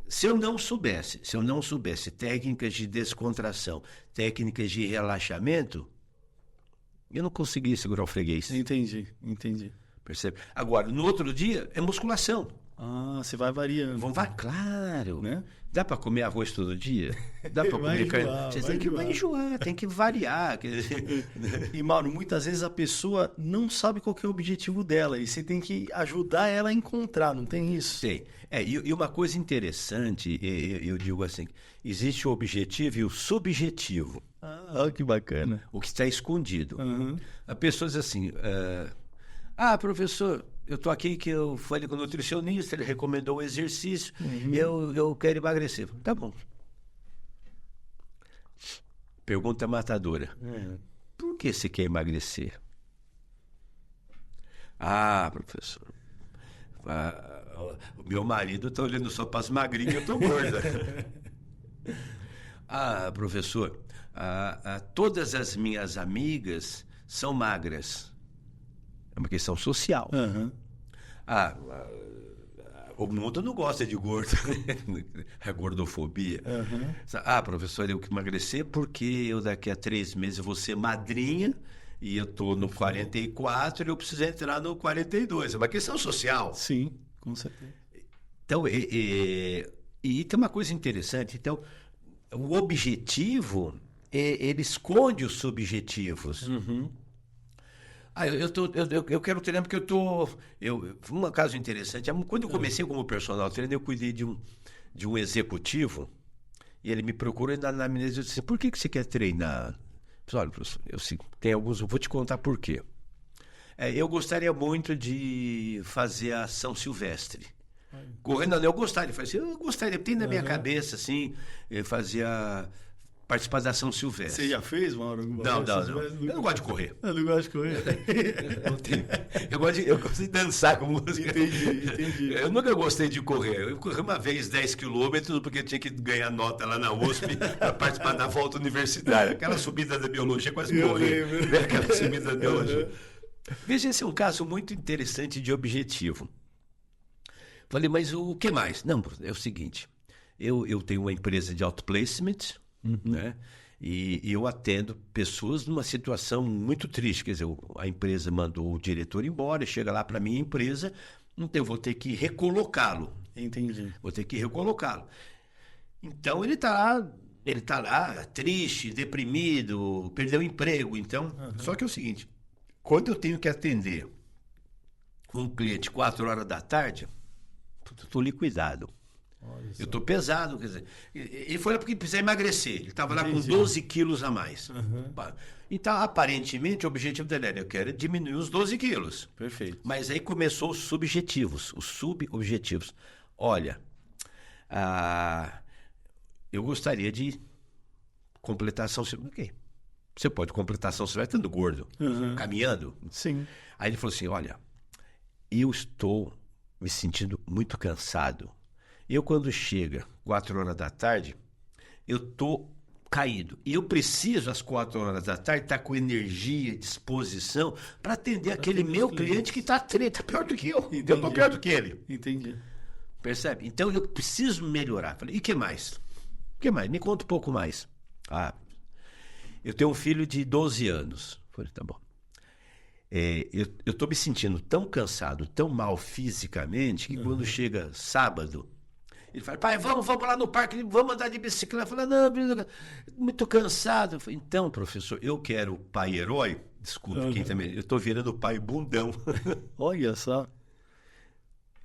Se eu não soubesse técnicas de descontração, técnicas de relaxamento, eu não conseguia segurar o freguês. Entendi. Percebe? Agora, no outro dia, é musculação. Você vai variando. Claro. Né? Dá para comer arroz todo dia? Dá para comer carne? Você tem que enjoar, tem que variar. E, Mauro, muitas vezes a pessoa não sabe qual que é o objetivo dela e você tem que ajudar ela a encontrar, não tem isso? Tem. E uma coisa interessante, eu digo assim, existe o objetivo e o subjetivo. Que bacana. O que está escondido. A pessoa diz assim, professor, eu estou aqui que eu falei com o nutricionista, ele recomendou o exercício, eu quero emagrecer. Tá bom. Pergunta matadora. Por que você quer emagrecer? Ah, professor, o meu marido está olhando só para as magrinhas, eu estou gorda. Ah, professor, todas as minhas amigas são magras. É uma questão social. Uhum. O mundo não gosta de gordo. A gordofobia. Uhum. Professor, eu que emagrecer porque eu daqui a 3 meses vou ser madrinha e eu estou no 44 e eu preciso entrar no 42. É uma questão social. Sim, com certeza. Então, e tem uma coisa interessante. Então, o objetivo, ele esconde os subjetivos. Uhum. Eu quero treinar porque um caso interessante. Quando eu comecei como personal trainer, eu cuidei de um executivo e ele me procurou e na amnésia eu disse: por que você quer treinar? Eu disse: olha, professor, tem alguns, eu vou te contar por quê. Eu gostaria muito de fazer a São Silvestre. Correndo, eu gostaria, tem na minha cabeça, assim, participar da Ação Silvestre. Você já fez, Mauro? Não. Eu não gosto de correr. Eu não gosto de correr. Eu gosto de dançar com música. Entendi. Eu nunca gostei de correr. Eu corri uma vez 10 quilômetros porque eu tinha que ganhar nota lá na USP para participar da volta universitária. Aquela subida da biologia, quase morri. Aquela subida da biologia. Veja, esse é um caso muito interessante de objetivo. Falei, mas o que mais? Não, é o seguinte, eu tenho uma empresa de outplacement, né? E eu atendo pessoas numa situação muito triste. Quer dizer, a empresa mandou o diretor embora, chega lá para a minha empresa, então eu vou ter que recolocá-lo. Entendi. Vou ter que recolocá-lo. Então ele está lá triste, deprimido, perdeu o emprego. Então, Só que é o seguinte, quando eu tenho que atender um cliente 4 horas da tarde, estou liquidado. Eu estou pesado, quer dizer. Ele foi lá porque precisa emagrecer. Ele estava lá com 12 quilos a mais. Então, aparentemente, o objetivo dele era: eu quero diminuir os 12 quilos. Perfeito. Mas aí começou os subjetivos. Olha, eu gostaria de completar a São Silvestre. Okay. Você pode completar a São Silvestre estando gordo, caminhando. Sim. Aí ele falou assim: olha, eu estou me sentindo muito cansado. Quando chega 4 horas da tarde, eu estou caído. E eu preciso, às 4 horas da tarde, estar com energia, disposição, para atender aquele meu cliente que está pior do que eu. Entendi. Eu estou pior do que ele. Entendi. Percebe? Então, eu preciso melhorar. Falei, e o que mais? O que mais? Me conta um pouco mais. Eu tenho um filho de 12 anos. Falei, tá bom. Eu estou me sentindo tão cansado, tão mal fisicamente, que quando chega sábado, ele fala: pai, vamos lá no parque, vamos andar de bicicleta. Eu falo: não, muito cansado. Eu falei: então, professor, eu quero o pai herói. Desculpe, quem também. Eu estou virando o pai bundão. Olha só.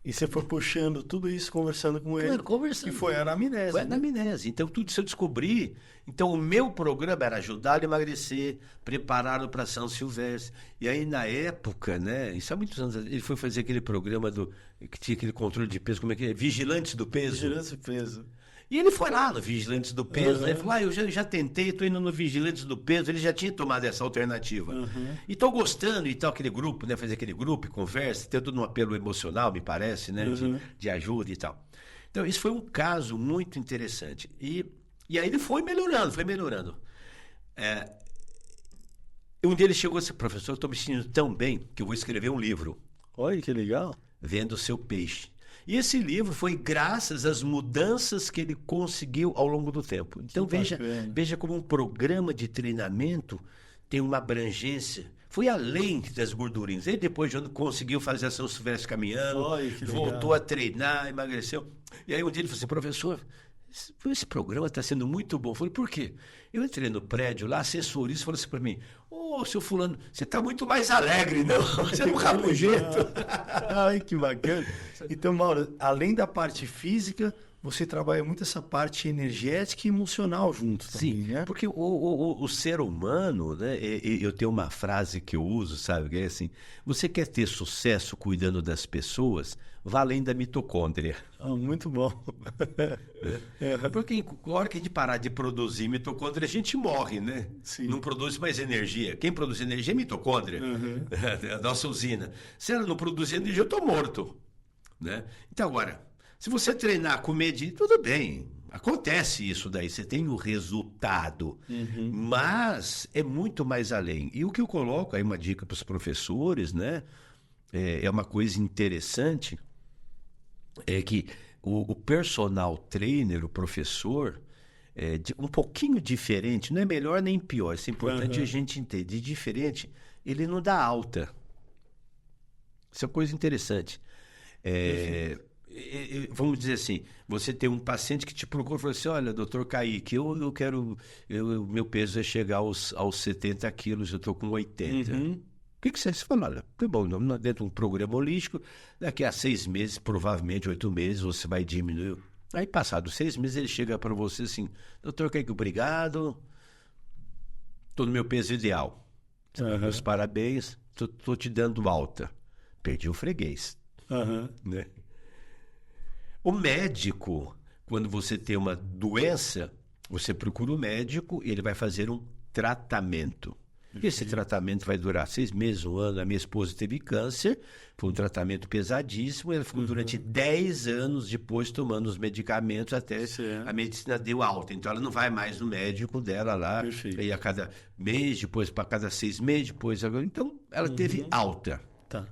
E você foi puxando tudo isso, conversando com ele. Claro, conversando. E foi a anamnese. Foi a anamnese. Então, tudo isso eu descobri. Então, o meu programa era ajudar ele a emagrecer, prepará-lo para São Silvestre. E aí, na época, né? Isso há muitos anos, ele foi fazer aquele programa que tinha aquele controle de peso, como é que é? Vigilantes do Peso. Vigilantes do Peso. E ele foi lá no Vigilantes do Peso, né? Ele falou: eu já tentei, estou indo no Vigilantes do Peso. Ele já tinha tomado essa alternativa. E estou gostando e tal, aquele grupo, né? Fazer aquele grupo, conversa, tem todo um apelo emocional, me parece, né? De ajuda e tal. Então, isso foi um caso muito interessante. E aí ele foi melhorando. Um dia ele chegou e disse: professor, eu estou me sentindo tão bem que eu vou escrever um livro. Olha que legal. Vendo o seu peixe. E esse livro foi graças às mudanças que ele conseguiu ao longo do tempo. Então veja como um programa de treinamento tem uma abrangência. Foi além das gordurinhas. Ele depois de ano conseguiu fazer a São Silvestre caminhando, voltou a treinar, emagreceu. E aí um dia ele falou assim: professor, esse programa está sendo muito bom. Eu falei: por quê? Eu entrei no prédio lá, a assessorista falou assim para mim: seu fulano, você está muito mais alegre, não? Você é um rabugento. Ai, que bacana. Então, Mauro, além da parte física, você trabalha muito essa parte energética e emocional junto também, Sim, né? porque o ser humano, né? Eu tenho uma frase que eu uso, sabe? Que é assim: você quer ter sucesso cuidando das pessoas, vá além da mitocôndria. Muito bom. Porque na hora que a gente parar de produzir mitocôndria, a gente morre, né? Sim. Não produz mais energia. Quem produz energia é mitocôndria, a nossa usina. Se ela não produzir energia, eu estou morto. Né? Então, agora, se você treinar com medir, tudo bem. Acontece isso daí, você tem o resultado. Mas é muito mais além. E o que eu coloco aí, uma dica para os professores, né? É uma coisa interessante, é que o personal trainer, o professor, um pouquinho diferente, não é melhor nem pior, isso é importante a gente entender. Diferente, ele não dá alta. Isso é uma coisa interessante. Vamos dizer assim, você tem um paciente que te procura e fala assim: olha, doutor Kaique, eu quero, meu peso é chegar aos 70 quilos, eu estou com 80. O que você fala? Olha, tá bom, dentro de um programa holístico, daqui a 6 meses, provavelmente 8 meses, você vai diminuir. Aí, passados 6 meses, ele chega para você assim: doutor Kaique, obrigado, estou no meu peso ideal. Meus parabéns, estou te dando alta. Perdi o freguês. Né? O médico, quando você tem uma doença, você procura o médico e ele vai fazer um tratamento. Esse tratamento vai durar 6 meses, 1 ano. A minha esposa teve câncer, foi um tratamento pesadíssimo. Ela ficou durante 10 anos depois tomando os medicamentos até a medicina deu alta. Então ela não vai mais no médico dela lá. E a cada mês, depois para cada 6 meses, depois agora. Então ela teve alta. Tá.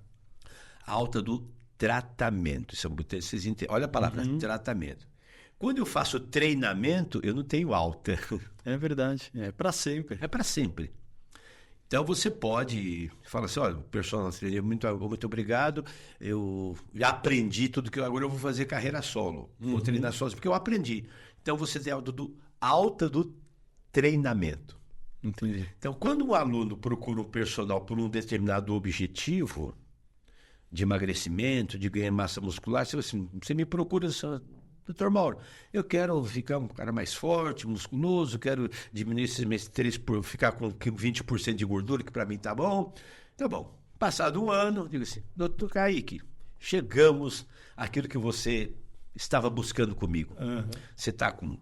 Alta do tratamento. Isso é, vocês entendem? Olha a palavra, tratamento. Quando eu faço treinamento, eu não tenho alta. É verdade. É para sempre. É para sempre. Então você pode falar assim: olha, personal trainer, muito obrigado, eu já aprendi tudo que agora eu vou fazer carreira solo, vou treinar sozinho, porque eu aprendi. Então você tem alta do treinamento. Entendi. Então, quando um aluno procura um personal por um determinado objetivo de emagrecimento, de ganhar massa muscular, você me procura assim: doutor Mauro, eu quero ficar um cara mais forte, musculoso, quero diminuir esses meus 3 ficar com 20% de gordura, que para mim tá bom. Tá bom. Passado 1 ano, digo assim: doutor Kaique, chegamos àquilo que você estava buscando comigo. Você está com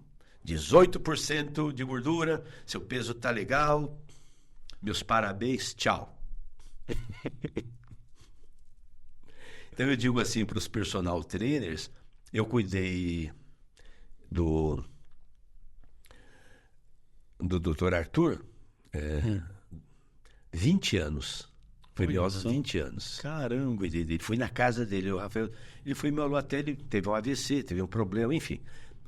18% de gordura, seu peso tá legal, meus parabéns, tchau. Então eu digo assim para os personal trainers: eu cuidei do Dr. Arthur 20 anos. Foi meus 20 anos. Caramba. Cuidei dele. Fui na casa dele. O Rafael, ele foi meu aluno até ele teve um AVC, teve um problema, enfim.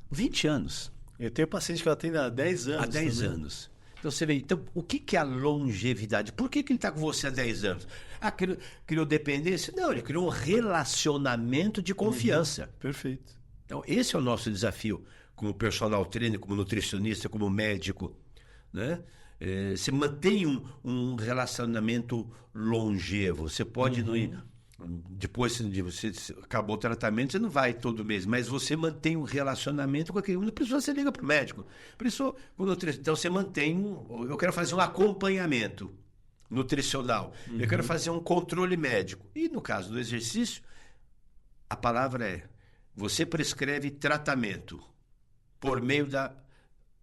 20 anos. Eu tenho paciente que eu atendo há 10 anos. Há 10 também. anos. Então você vê, então, o que é a longevidade? Por que ele está com você há 10 anos? Criou dependência? Não, ele criou um relacionamento de confiança. Perfeito. Então, esse é o nosso desafio como personal trainer, como nutricionista, como médico. Né? Você mantém um relacionamento longevo. Você pode não ir. Depois de você acabou o tratamento, você não vai todo mês, mas você mantém um relacionamento com aquele. Não precisa, você liga para o médico. Então você mantém. Eu quero fazer um acompanhamento nutricional. Eu quero fazer um controle médico. E no caso do exercício, a palavra é: você prescreve tratamento por meio da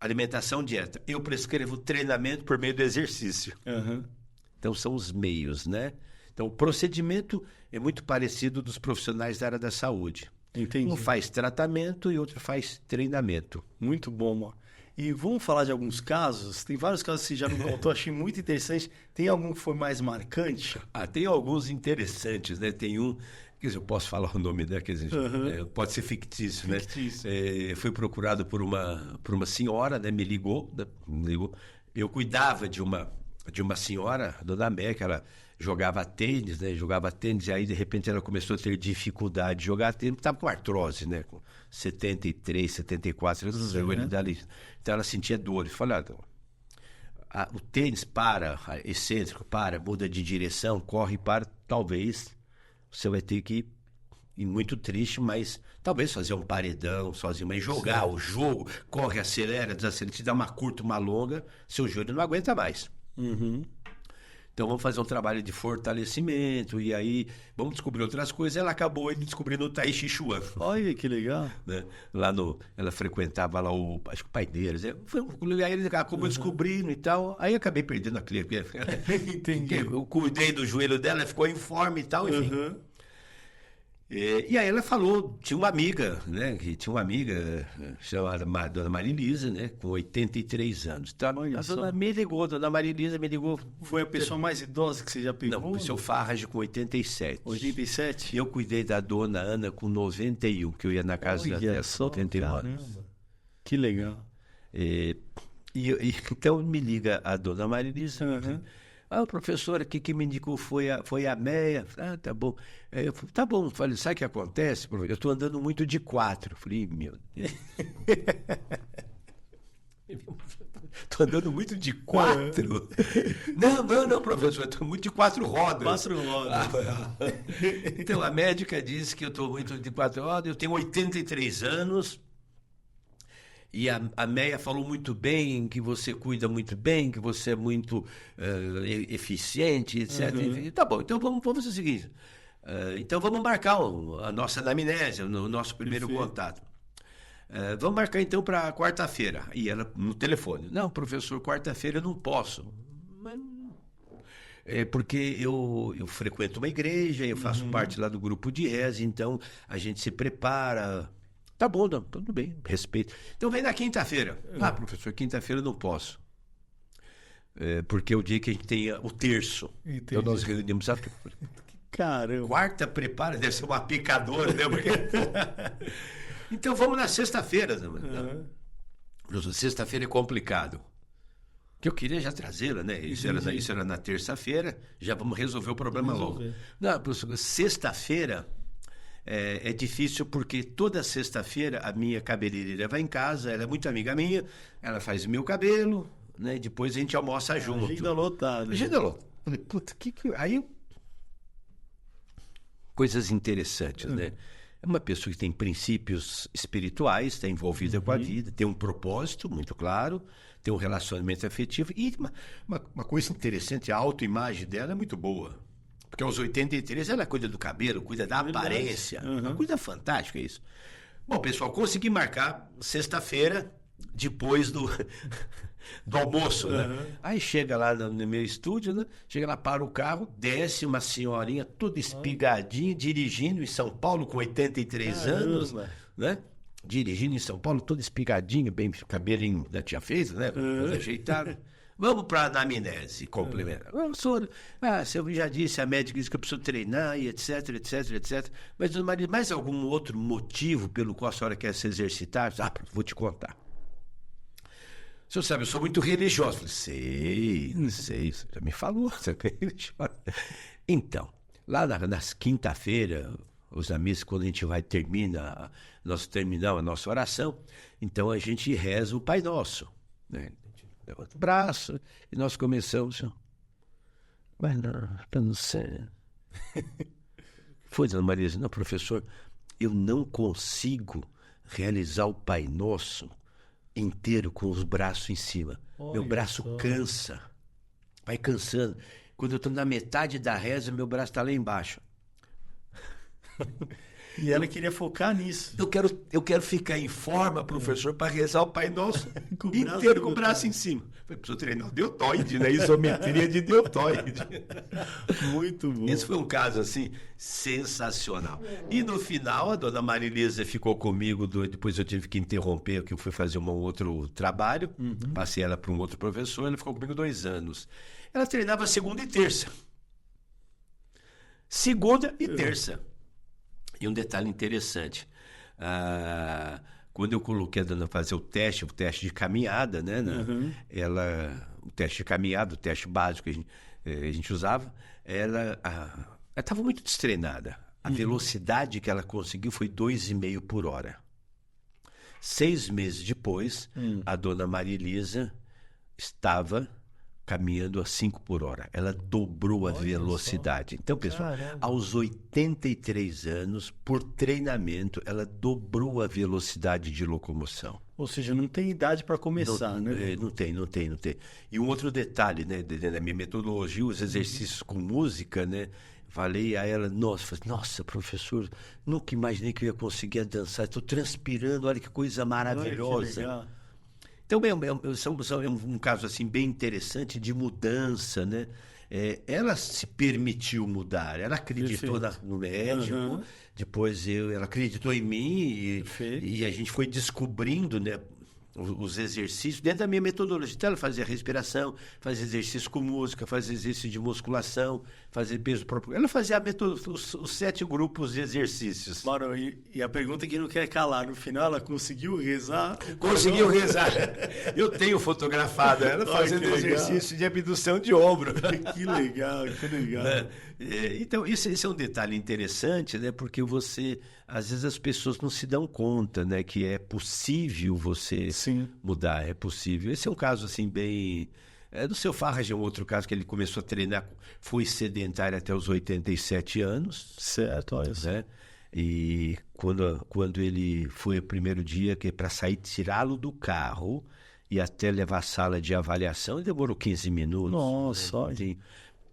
alimentação, dieta. Eu prescrevo treinamento por meio do exercício. Então são os meios, né? Então o procedimento é muito parecido dos profissionais da área da saúde. Entendi. Um faz tratamento e outro faz treinamento. Muito bom, Mauro. E vamos falar de alguns casos? Tem vários casos que você já me contou, achei muito interessante. Tem algum que foi mais marcante? Tem alguns interessantes, né? Tem um, quer dizer, eu posso falar o nome dela, quer dizer, pode ser fictício, né? Fui procurado por uma senhora, né? Me ligou. Eu cuidava de uma senhora, a dona Meca, ela jogava tênis, né? E aí, de repente, ela começou a ter dificuldade de jogar tênis, estava com artrose, né? Com 73, 74, então ela sentia dores. Falei: o tênis excêntrico, muda de direção, corre, talvez você vai ter que e muito triste, mas talvez fazer um paredão sozinho, mas jogar o jogo, corre, acelera, desacelera, te dá uma curta, uma longa, seu joelho não aguenta mais. Então vamos fazer um trabalho de fortalecimento, e aí vamos descobrir outras coisas. Ela acabou indo descobrindo o Tai Chi Chuan. Olha que legal. Né? Ela frequentava lá acho que o pai deles. Aí ele acabou descobrindo e tal. Aí acabei perdendo a cliente. Entendi. Eu cuidei do joelho dela, ficou em forma e tal, enfim. E aí ela falou, tinha uma amiga, né? Que tinha uma amiga chamada Dona Marilisa, né? Com 83 anos. Então, Dona Marilisa me ligou. Foi a pessoa mais idosa que você já pegou? Não, o seu Farrage com 87. 87? Eu cuidei da Dona Ana com 91, que eu ia na casa dela, 71 anos. Que legal. Então me liga a Dona Marilisa. O professor aqui que me indicou foi a Meia. Tá bom. Eu falei, tá bom. Falei, sabe o que acontece, professor? Eu estou andando muito de 4. Falei, meu Deus. Estou andando muito de 4? Não, professor. Eu estou muito de 4 rodas. 4 rodas. Então, a médica disse que eu estou muito de 4 rodas. Eu tenho 83 anos. E a Meia falou muito bem, que você cuida muito bem, que você é muito eficiente, etc. Enfim, tá bom, então vamos fazer o seguinte. Então vamos marcar a nossa anamnese, o nosso primeiro contato. Vamos marcar então para quarta-feira. E ela no telefone. Não, professor, quarta-feira eu não posso. Mas porque eu frequento uma igreja, eu faço parte lá do grupo de reza, então a gente se prepara. Tá bom, não, tudo bem, respeito. Então vem na quinta-feira. Professor, quinta-feira eu não posso. Porque é o dia que a gente tem o terço. Entendi. Então nós reunimos. Caramba. Quarta prepara, deve ser uma picadora, né? Porque... Então vamos na sexta-feira. Sexta-feira é complicado. Que eu queria já trazê-la, né? Isso era na terça-feira, já vamos resolver o problema logo. Não, professor, sexta-feira... É difícil porque toda sexta-feira a minha cabeleireira vai em casa, ela é muito amiga minha, ela faz meu cabelo, né? E depois a gente almoça junto. Agenda lotada. Agenda lotada. Falei, puta, Aí... Coisas interessantes, né? É uma pessoa que tem princípios espirituais, está envolvida com a vida, tem um propósito muito claro, tem um relacionamento afetivo. E uma coisa interessante, a autoimagem dela é muito boa. Porque aos 83 ela cuida do cabelo, cuida da aparência. Uma coisa fantástica isso. Bom, pessoal, consegui marcar sexta-feira, depois do almoço, né? Aí chega lá no meu estúdio, né? Chega lá, para o carro, desce uma senhorinha toda espigadinha, dirigindo em São Paulo com 83 anos, né? Dirigindo em São Paulo, toda espigadinha, bem, cabelinho já tinha feito, né? Ajeitado. Vamos para a anamnese complementar. Senhor, eu já disse, a médica disse que eu preciso treinar, e etc. Mas, mais algum outro motivo pelo qual a senhora quer se exercitar? Vou te contar. O senhor sabe, eu sou muito religioso. Falei, sei, você já me falou, você é religioso. Então, lá nas quinta-feira, os amigos, quando a gente nós terminamos a nossa oração, então a gente reza o Pai Nosso, né? Levanta o braço e nós começamos. Mas não sei. Foi, Dona Maria, não, professor, eu não consigo realizar o Pai Nosso inteiro com os braços em cima. Meu braço cansa. Vai cansando. Quando eu estou na metade da reza, meu braço está lá embaixo. E ela queria focar nisso. Eu quero ficar em forma, professor, para rezar o Pai Nosso inteiro com o braço em cima. Falei, preciso treinar o deltoide, né? Isometria de deltoide. Muito bom. Esse foi um caso, assim, sensacional. E no final, a Dona Marilisa ficou comigo, depois eu tive que interromper, que eu fui fazer um outro trabalho, passei ela para um outro professor, ela ficou comigo 2 anos. Ela treinava segunda e terça. Segunda e terça. E um detalhe interessante, quando eu coloquei a dona fazer o teste de caminhada, né? O teste de caminhada, o teste básico que a gente usava, ela estava muito destreinada. A velocidade que ela conseguiu foi 2,5 por hora. 6 meses depois, a dona Maria Elisa estava caminhando a 5 por hora. Ela dobrou a velocidade. Então, pessoal, aos 83 anos, por treinamento, ela dobrou a velocidade de locomoção. Ou seja, não tem idade para começar, né? Não tem. E um outro detalhe, né, da minha metodologia, os exercícios com música, né? Falei a ela, nossa, professor, nunca imaginei que eu ia conseguir dançar. Estou transpirando, olha que coisa maravilhosa. Olha, que legal. Então, é um caso assim, bem interessante de mudança, né? Ela se permitiu mudar, ela acreditou no médico, depois ela acreditou em mim e a gente foi descobrindo, né, os exercícios dentro da minha metodologia. Então, ela fazia respiração, fazia exercício com música, fazia exercício de musculação, fazia peso próprio. Ela fazia os 7 grupos de exercícios. Mauro, e a pergunta que não quer calar, no final ela conseguiu rezar? Conseguiu rezar. Eu tenho fotografado ela fazendo exercício de abdução de ombro. Que legal. Então, esse é um detalhe interessante, né? Porque às vezes as pessoas não se dão conta, né? Que é possível você mudar, é possível. Esse é um caso, assim, bem... do seu Farrage é um outro caso que ele começou a treinar, foi sedentário até os 87 anos. Certo, olha isso. Né? E quando ele foi o primeiro dia, que para sair, tirá-lo do carro e até levar a sala de avaliação, ele demorou 15 minutos. Nossa, né? olha.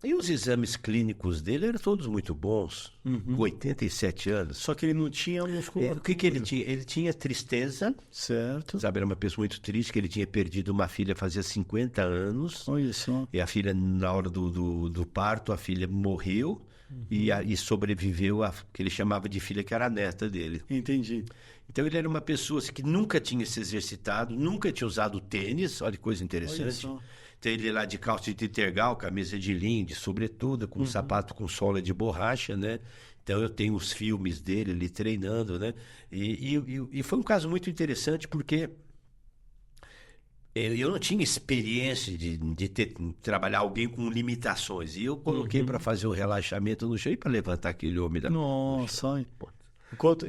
E os exames clínicos dele eram todos muito bons, com 87 anos. Só que ele não tinha musculatura. O que ele tinha? Ele tinha tristeza. Certo. Sabe, era uma pessoa muito triste, que ele tinha perdido uma filha fazia 50 anos. Olha só. E a filha, na hora do parto, a filha morreu e sobreviveu a que ele chamava de filha, que era a neta dele. Entendi. Então ele era uma pessoa assim, que nunca tinha se exercitado, nunca tinha usado tênis, olha que coisa interessante. Olha só. Então ele lá de calça de tergal, camisa de linho, de sobretudo, com sapato com sola de borracha, né? Então eu tenho os filmes dele ali treinando, né? E foi um caso muito interessante porque eu não tinha experiência de trabalhar alguém com limitações. E eu coloquei para fazer o relaxamento no chão e para levantar aquele homem da... Nossa, olha. Quanto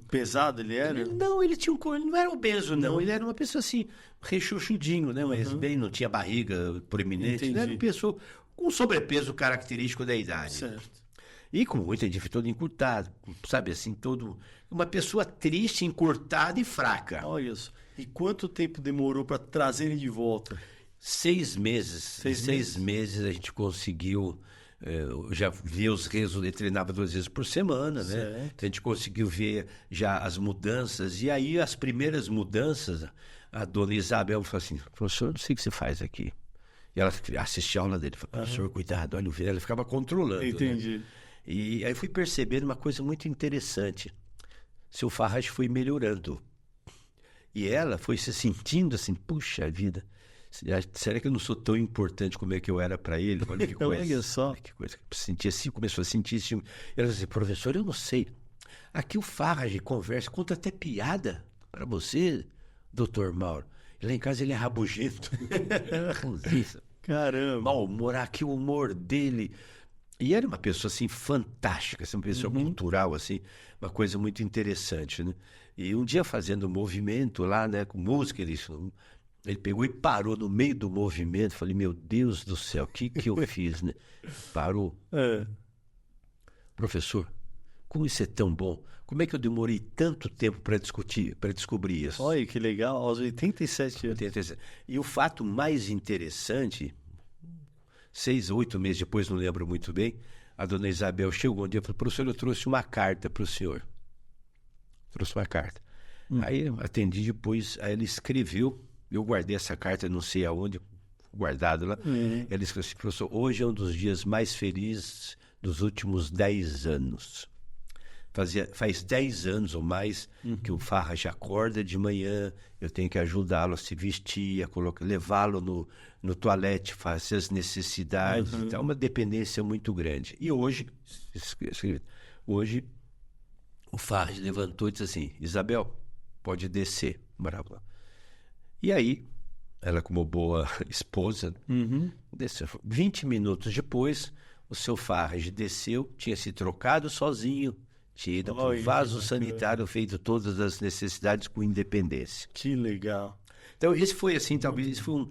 pesado ele era? Não, ele não era obeso, não. Ele era uma pessoa assim, rechuchudinho, né? Mas bem, não tinha barriga proeminente. Né? Era uma pessoa com sobrepeso característico da idade. Certo. E com muita todo encurtado, sabe assim, uma pessoa triste, encurtada e fraca. Olha isso. E quanto tempo demorou para trazer ele de volta? 6 meses. 6 meses a gente conseguiu... Eu já vi os resultados, ele treinava 2 vezes por semana, né? Certo. Então a gente conseguiu ver já as mudanças. E aí, as primeiras mudanças, a dona Isabel falou assim: professor, não sei o que você faz aqui. E ela assistia a aula dele. Falou: professor, cuidado, olha o velho. Ela ficava controlando. Entendi. Né? E aí fui percebendo uma coisa muito interessante. Seu Farrage foi melhorando. E ela foi se sentindo assim: puxa vida. Será que eu não sou tão importante como é que eu era para ele? Olha que coisa. Olha só. Olha que coisa. Sentia assim, começou a sentir assim. Ela disse: professor, eu não sei. Aqui o Farrage conversa, conta até piada para você, doutor Mauro. E lá em casa ele é rabugento. Caramba. Mal-humor, aqui o humor dele. E era uma pessoa assim fantástica, assim, uma pessoa cultural, assim, uma coisa muito interessante, né? E um dia fazendo um movimento lá, né, com música, ele pegou e parou no meio do movimento. Falei: meu Deus do céu, o que eu fiz, né? Parou. Professor, como isso é tão bom? Como é que eu demorei tanto tempo para descobrir isso? Olha que legal, aos 87 anos. E o fato mais interessante, 6 ou 8 meses depois, não lembro muito bem, a dona Isabel chegou um dia e falou: professor, eu trouxe uma carta para o senhor. Trouxe uma carta. Aí eu atendi depois, aí ele escreveu. Eu guardei essa carta, não sei aonde, guardado lá. Ele escreveu assim: professor, hoje é um dos dias mais felizes dos últimos 10 anos. Faz 10 anos ou mais que o Farrage acorda de manhã, eu tenho que ajudá-lo a se vestir, levá-lo no toalete, fazer as necessidades. Então, é uma dependência muito grande. E hoje o Farrage levantou e disse assim: Isabel, pode descer. Bravo. E aí, ela como boa esposa, desceu. 20 minutos depois, o seu Farrage desceu, tinha se trocado sozinho, tinha ido para o vaso sanitário, feito todas as necessidades com independência. Que legal. Então, esse foi assim, talvez, isso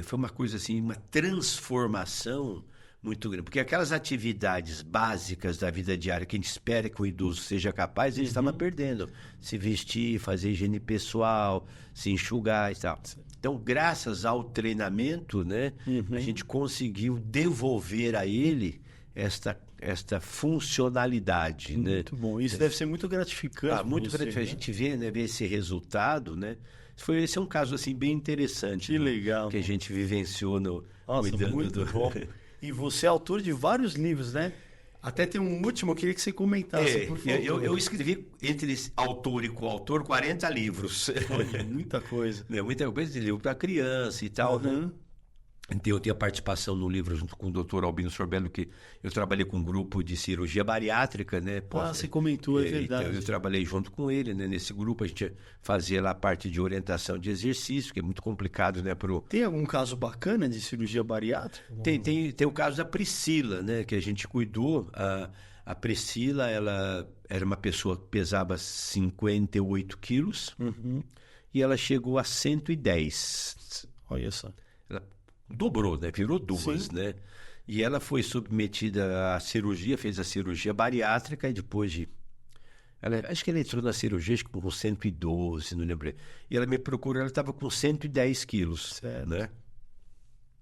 foi uma coisa assim, uma transformação muito grande. Porque aquelas atividades básicas da vida diária que a gente espera que o idoso seja capaz, ele estava perdendo. Se vestir, fazer higiene pessoal, se enxugar e tal. Então, graças ao treinamento, né, a gente conseguiu devolver a ele esta funcionalidade, né? Muito bom. Isso deve ser muito gratificante. Muito você, gratificante. né? A gente vê, né, ver esse resultado, né? Esse é um caso assim bem interessante. Que legal. Que a gente vivenciou cuidando muito bom. E você é autor de vários livros, né? Até tem um último, eu queria que você comentasse, por favor. Eu escrevi, entre autor e coautor, 40 livros. Olha, muita coisa. Muita coisa de livro para criança e tal, né? Então, eu tenho a participação no livro junto com o Dr. Albino Sorbello, que eu trabalhei com um grupo de cirurgia bariátrica, né? Você comentou, é verdade. Então, eu trabalhei junto com ele, né? Nesse grupo, a gente fazia lá a parte de orientação de exercício, que é muito complicado, né? Tem algum caso bacana de cirurgia bariátrica? Tem o caso da Priscila, né? Que a gente cuidou. A Priscila, ela era uma pessoa que pesava 58 quilos e ela chegou a 110. Olha só. Ela dobrou, né? Virou duas, né? E ela foi submetida à cirurgia, fez a cirurgia bariátrica e depois de... acho que ela entrou na cirurgia com 112, não lembro. E ela me procurou, ela estava com 110 quilos, né?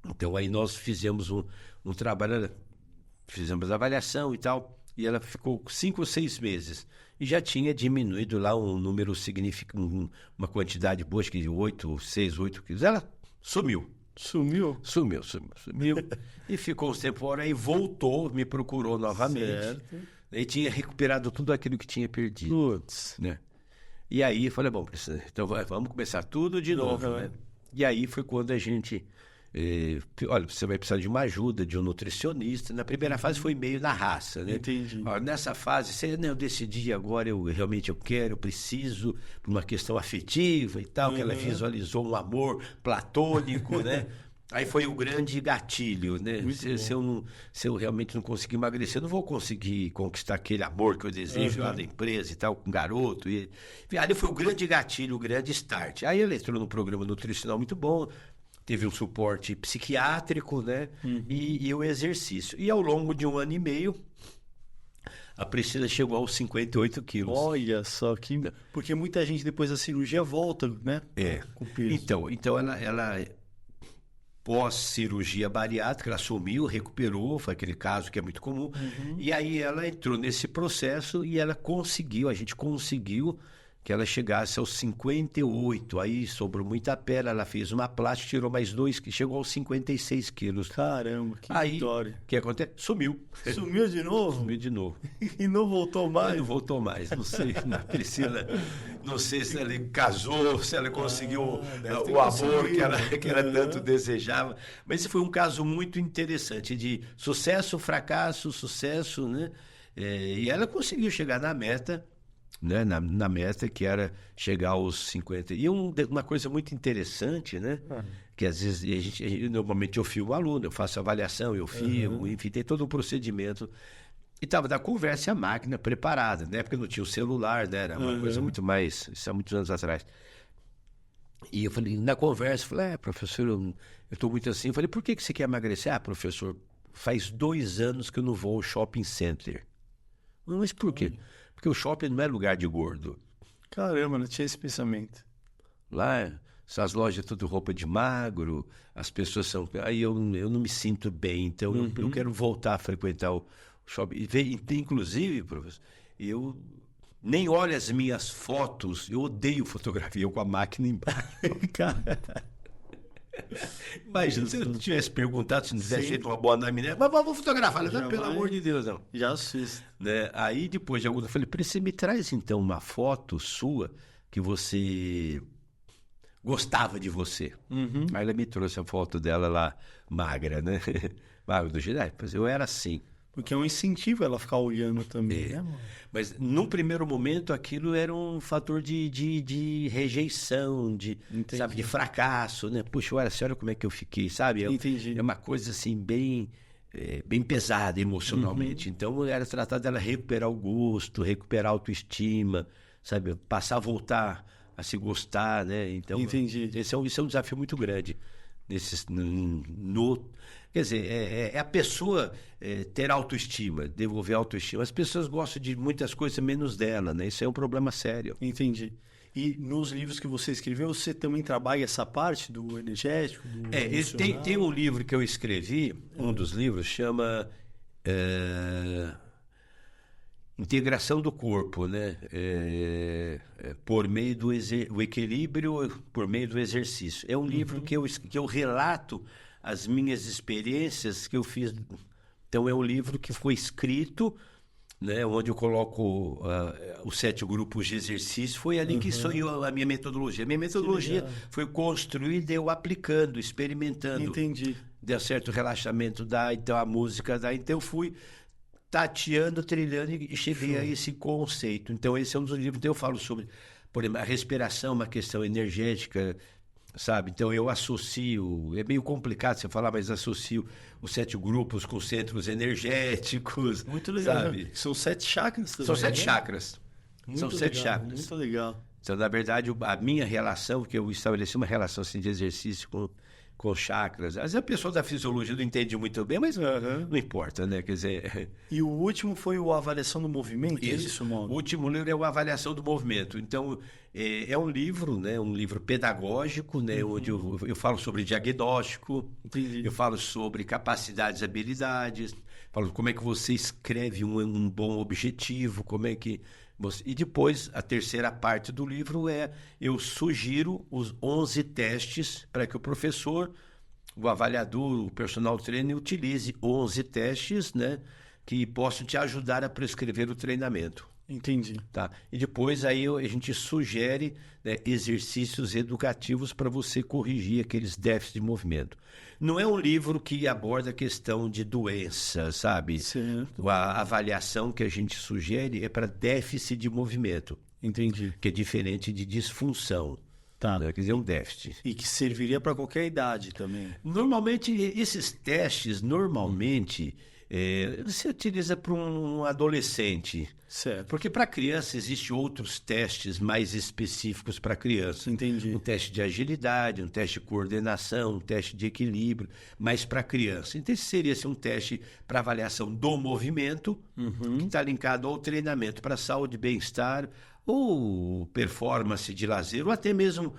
Então aí nós fizemos um trabalho, fizemos a avaliação e tal, e ela ficou 5 ou 6 meses. E já tinha diminuído lá um número significativo, uma quantidade boa, acho que de 8 quilos. Ela sumiu. Sumiu? Sumiu. E ficou um tempo fora e voltou, me procurou novamente. Certo. E tinha recuperado tudo aquilo que tinha perdido. Putz. Né? E aí eu falei, bom, então vamos começar tudo de novo. Né? E aí foi quando a gente... olha, você vai precisar de uma ajuda, de um nutricionista. Na primeira fase foi meio na raça, né? Entendi. Nessa fase, eu decidi agora, eu preciso, por uma questão afetiva e tal, que ela visualizou um amor platônico, né? Aí foi o grande gatilho, né? Se eu realmente não conseguir emagrecer, eu não vou conseguir conquistar aquele amor que eu desejo lá da empresa e tal, com garoto. Aí foi o grande gatilho, o grande start. Aí ela entrou num programa nutricional muito bom, teve um suporte psiquiátrico, né? E o exercício. E ao longo de 1 ano e meio, a Priscila chegou aos 58 quilos. Olha só, porque muita gente depois da cirurgia volta, né? Com peso. Então ela pós-cirurgia bariátrica, ela sumiu, recuperou, foi aquele caso que é muito comum. E aí ela entrou nesse processo e a gente conseguiu que ela chegasse aos 58, aí sobrou muita pele, ela fez uma plástica, tirou mais 2, que chegou aos 56 quilos. Caramba, que vitória. O que acontece? Sumiu. Sumiu de novo? Sumiu de novo. E não voltou mais? Não voltou mais, não sei. Priscila, não sei se ela casou, se ela conseguiu o amor que ela tanto desejava. Mas esse foi um caso muito interessante, de sucesso, fracasso, sucesso, né? E ela conseguiu chegar na meta, né, na meta que era chegar aos 50. E uma coisa muito interessante, né? Que às vezes normalmente eu filmo o aluno, eu faço avaliação, eu filmo, enfim, tem todo um procedimento. E estava da conversa e a máquina preparada, né? Porque não tinha o celular, né? Era uma coisa muito mais, isso há muitos anos atrás. E eu falei, na conversa, professor, eu estou muito assim. Eu falei, por que você quer emagrecer? Professor, faz 2 anos que eu não vou ao shopping center. Mas por quê? Porque o shopping não é lugar de gordo. Caramba, não tinha esse pensamento. Lá, essas lojas tudo roupa de magro, as pessoas são... Aí eu não me sinto bem, então eu quero voltar a frequentar o shopping. Inclusive, professor, eu nem olho as minhas fotos, eu odeio fotografia, eu com a máquina embaixo. Imagina, se eu não tivesse perguntado, se não tivesse feito uma boa anamnese, mas vou fotografar, não, pelo amor de Deus, não. Já fiz. Né? Aí depois de alguns, eu falei, você me traz então uma foto sua que você gostava de você. Aí ela me trouxe a foto dela lá, magra, né? Magra do jeito, eu era assim. Porque é um incentivo ela ficar olhando também, né, mano? Mas num primeiro momento aquilo era um fator de rejeição, sabe, de fracasso, né? Puxa, olha, senhora, como é que eu fiquei, sabe? Entendi. É uma coisa assim bem pesada emocionalmente. Então era tratar dela recuperar o gosto, recuperar a autoestima, sabe? Passar a voltar a se gostar, né? Então, Entendi. Isso é um desafio muito grande. Quer dizer, é a pessoa ter autoestima, desenvolver autoestima. As pessoas gostam de muitas coisas menos dela, né? Isso é um problema sério. Entendi. E nos livros que você escreveu, você também trabalha essa parte do energético, do emocional? Tem um livro que eu escrevi, um dos livros, chama Integração do Corpo, né? Por meio do o equilíbrio por meio do exercício. É um livro que eu relato as minhas experiências que eu fiz. Então, é um livro que foi escrito, né, onde eu coloco os 7 grupos de exercício. Foi ali que saiu a minha metodologia. A minha metodologia foi construída eu aplicando, experimentando. Entendi. Deu certo, o relaxamento dá, então a música dá. Então eu fui tateando, trilhando e cheguei a esse conceito. Então esse é um dos livros. Então eu falo sobre, por exemplo, a respiração, uma questão energética, sabe? Então eu associo, é meio complicado você falar, mas associo os 7 grupos com centros energéticos. Muito legal. Sabe? São 7 chakras também. São 7 né? chakras. Muito São 7 legal, chakras. Muito legal. Então, na verdade, a minha relação, que eu estabeleci uma relação assim, de exercício com chakras. Às vezes a pessoa da fisiologia não entende muito bem, mas não importa, né? Quer dizer... E o último foi o Avaliação do Movimento, é isso, Mauro? O último livro é o Avaliação do Movimento. Então, é um livro, né? Um livro pedagógico, né? Onde eu falo sobre diagnóstico, Entendi. eu falo sobre capacidades e habilidades, falo como é que você escreve um bom objetivo, como é que... E depois, a terceira parte do livro eu sugiro os 11 testes para que o professor, o avaliador, o personal trainer utilize 11 testes, né, que possam te ajudar a prescrever o treinamento. Entendi. Tá? E depois aí a gente sugere, né, exercícios educativos para você corrigir aqueles déficits de movimento. Não é um livro que aborda a questão de doença, sabe? Certo. A avaliação que a gente sugere é para déficit de movimento. Entendi. Que é diferente de disfunção. Tá. Né? Quer dizer, um déficit. E que serviria para qualquer idade também. Normalmente, esses testes, você utiliza para um adolescente. Certo. Porque para criança existem outros testes mais específicos para criança. Entendi. Um teste de agilidade, um teste de coordenação, um teste de equilíbrio, mas para criança. Então esse seria um teste para avaliação do movimento, que está linkado ao treinamento para saúde, bem-estar, ou performance de lazer, ou até mesmo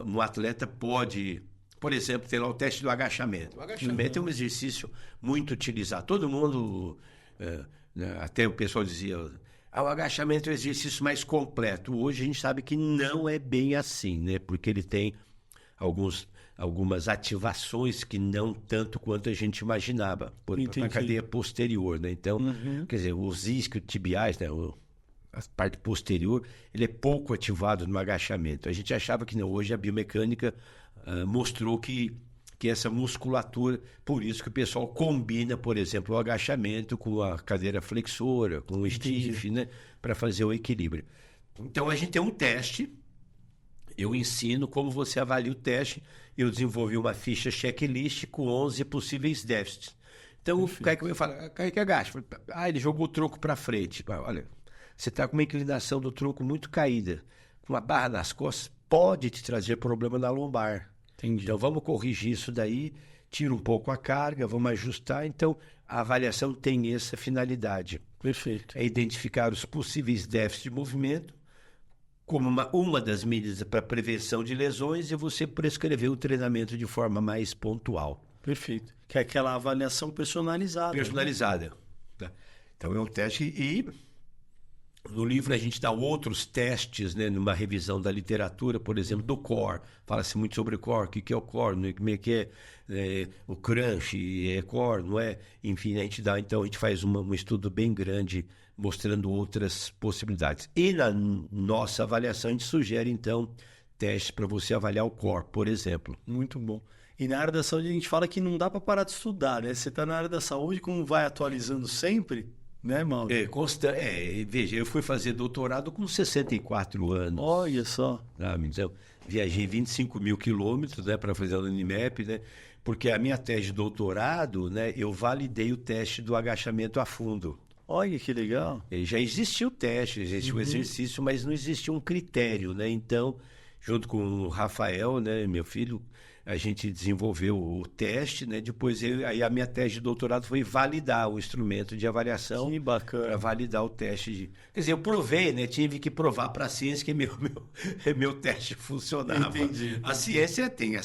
um atleta pode... Por exemplo, tem lá o teste do agachamento. O agachamento é um exercício muito utilizado. Todo mundo, até o pessoal dizia, o agachamento é o exercício mais completo. Hoje a gente sabe que não é bem assim, né? Porque ele tem algumas ativações que não tanto quanto a gente imaginava, na cadeia posterior, né? Então, quer dizer, os isquiotibiais, né? A parte posterior, ele é pouco ativado no agachamento. A gente achava que não. Hoje a biomecânica mostrou que essa musculatura, por isso que o pessoal combina, por exemplo, o agachamento com a cadeira flexora, com o stiff, né, para fazer o equilíbrio. Então a gente tem um teste, eu ensino como você avalia o teste, eu desenvolvi uma ficha checklist com 11 possíveis déficits. Então o cara que fala, que agacha, ele jogou o tronco para frente. Olha, você está com uma inclinação do tronco muito caída, com uma barra nas costas, pode te trazer problema na lombar. Entendi. Então, vamos corrigir isso daí, tira um pouco a carga, vamos ajustar. Então, a avaliação tem essa finalidade. Perfeito. É identificar os possíveis déficits de movimento como uma das medidas para prevenção de lesões e você prescrever o treinamento de forma mais pontual. Perfeito. Que é aquela avaliação personalizada. Personalizada. Né? Então, é um teste e... No livro a gente dá outros testes, né, numa revisão da literatura, por exemplo, do core. Fala-se muito sobre o core, o que é o core, como é que é o crunch, é core, não é? Enfim, a gente faz um estudo bem grande mostrando outras possibilidades. E na nossa avaliação a gente sugere, então, testes para você avaliar o core, por exemplo. Muito bom. E na área da saúde a gente fala que não dá para parar de estudar, né? Você está na área da saúde, como vai atualizando sempre... Né, Mauro? Veja, eu fui fazer doutorado com 64 anos. Olha só. Então, viajei 25 mil quilômetros, né, para fazer a Unimap, né? Porque a minha tese de doutorado, né, eu validei o teste do agachamento a fundo. Olha que legal. E já existia o teste, existia o exercício, mas não existia um critério, né? Então, junto com o Rafael, né, meu filho, a gente desenvolveu o teste, né? Depois aí a minha tese de doutorado foi validar o instrumento de avaliação. Que bacana. Para validar o teste de... Quer dizer, eu provei, né? Tive que provar para a ciência que meu teste funcionava. Entendi. A ciência tem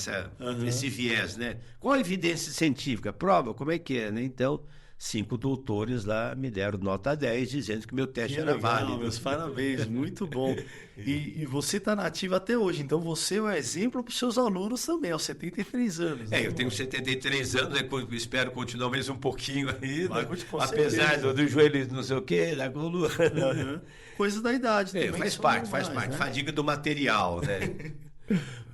esse viés, né? Qual a evidência científica? Prova, como é que é, né? Então, 5 doutores lá me deram nota 10, dizendo que meu teste Que era legal, válido. meus parabéns, muito bom. E você está nativo até hoje, então você é um exemplo para os seus alunos também, aos 73 anos. Eu tenho 73 anos, espero continuar mais um pouquinho aí, Vai, né? com Apesar certeza. do joelho não sei o quê, da coluna. Uhum. Coisa da idade também. Faz são parte, normais, né? fadiga do material, né?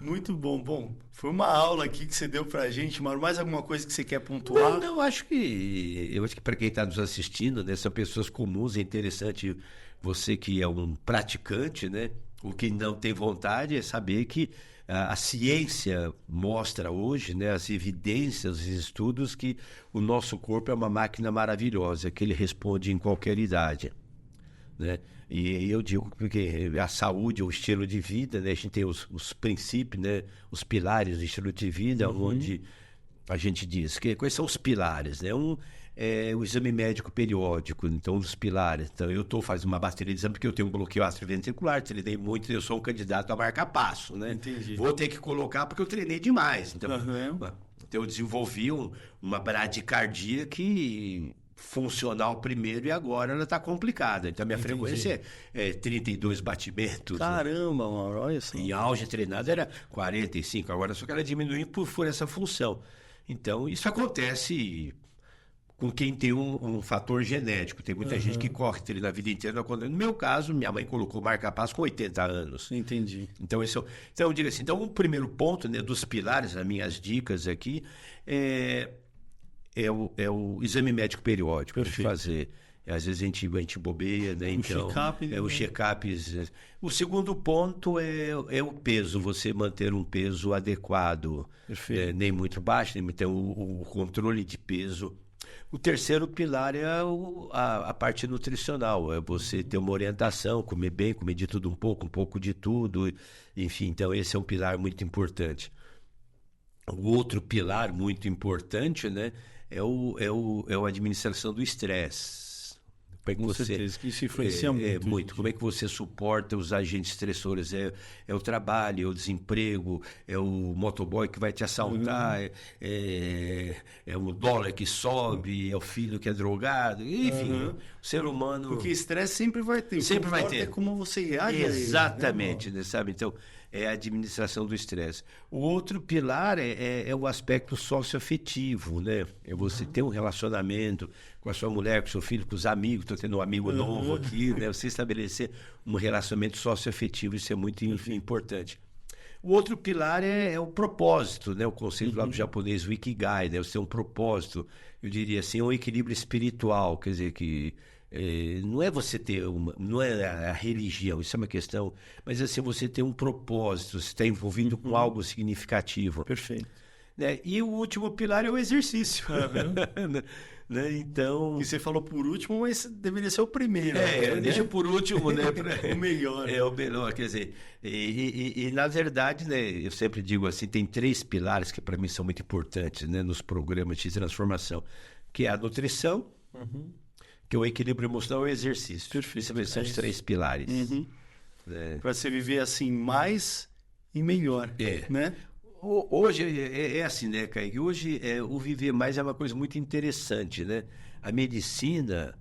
Muito bom. Bom, foi uma aula aqui que você deu pra gente, Mauro. Mais alguma coisa que você quer pontuar? Não, eu acho que para quem está nos assistindo, né, são pessoas comuns, é interessante você que é um praticante, né? O que não tem vontade é saber que a ciência mostra hoje, né, as evidências, os estudos, que o nosso corpo é uma máquina maravilhosa, que ele responde em qualquer idade, né? E eu digo porque a saúde, o estilo de vida, né? A gente tem os princípios, né? Os pilares do estilo de vida, onde a gente diz quais são os pilares, né? Um é o exame médico periódico, então um dos pilares. Então eu estou fazendo uma bateria de exame porque eu tenho um bloqueio atrioventricular, treinei muito, eu sou um candidato a marcar passo, né? Entendi. Vou ter que colocar porque eu treinei demais. Então, Uhum. então eu desenvolvi uma bradicardia que funcional primeiro e agora ela está complicada. Então, minha frequência é 32 batimentos. Caramba, Mauro, olha só. Em auge treinado era 45, agora só que ela diminui por essa função. Então, isso acontece com quem tem um fator genético. Tem muita gente que corre treino a vida inteira. No meu caso, minha mãe colocou marca-passo com 80 anos. Entendi. Então, então eu digo assim, então o primeiro ponto, né, dos pilares, as minhas dicas aqui, é o exame médico periódico de fazer. Às vezes a gente bobeia, né? Então, o check-up. O segundo ponto é o peso, você manter um peso adequado. Nem muito baixo, nem muito, então o controle de peso. O terceiro pilar é a parte nutricional, é você ter uma orientação, comer bem, comer de tudo um pouco de tudo, enfim, então esse é um pilar muito importante. O outro pilar muito importante, né, é a administração do estresse. Com certeza, que isso influencia muito. Como é que você suporta os agentes estressores? É o trabalho, é o desemprego, é o motoboy que vai te assaltar, é o dólar que sobe, é o filho que é drogado, enfim, o ser humano... Porque estresse sempre vai ter. Sempre vai ter. É como você reage a ele, exatamente, né, sabe? Então, é a administração do estresse. O outro pilar é o aspecto socioafetivo, né? É você ter um relacionamento com a sua mulher, com o seu filho, com os amigos. Estou tendo um amigo novo aqui, né? Você estabelecer um relacionamento socioafetivo, isso é muito importante. O outro pilar é o propósito, né? O conceito lá do japonês, o Ikigai, né? Você ter um propósito, eu diria assim, um equilíbrio espiritual, quer dizer que não é você ter não é a religião, isso é uma questão, mas assim, você ter um propósito, você está envolvido com algo significativo. Perfeito. Né? E o último pilar é o exercício. Né? Então... E você falou por último, mas deveria ser o primeiro. Deixa por último, né? O melhor. É o melhor, quer dizer, e na verdade, né, eu sempre digo assim, tem 3 pilares que para mim são muito importantes, né, nos programas de transformação, que é a nutrição, que é o equilíbrio emocional e o exercício. Perfeito. São os 3 pilares. Né? Para você viver assim mais e melhor, né? Hoje é assim, né, Kaique? Hoje o viver mais é uma coisa muito interessante, né? A medicina,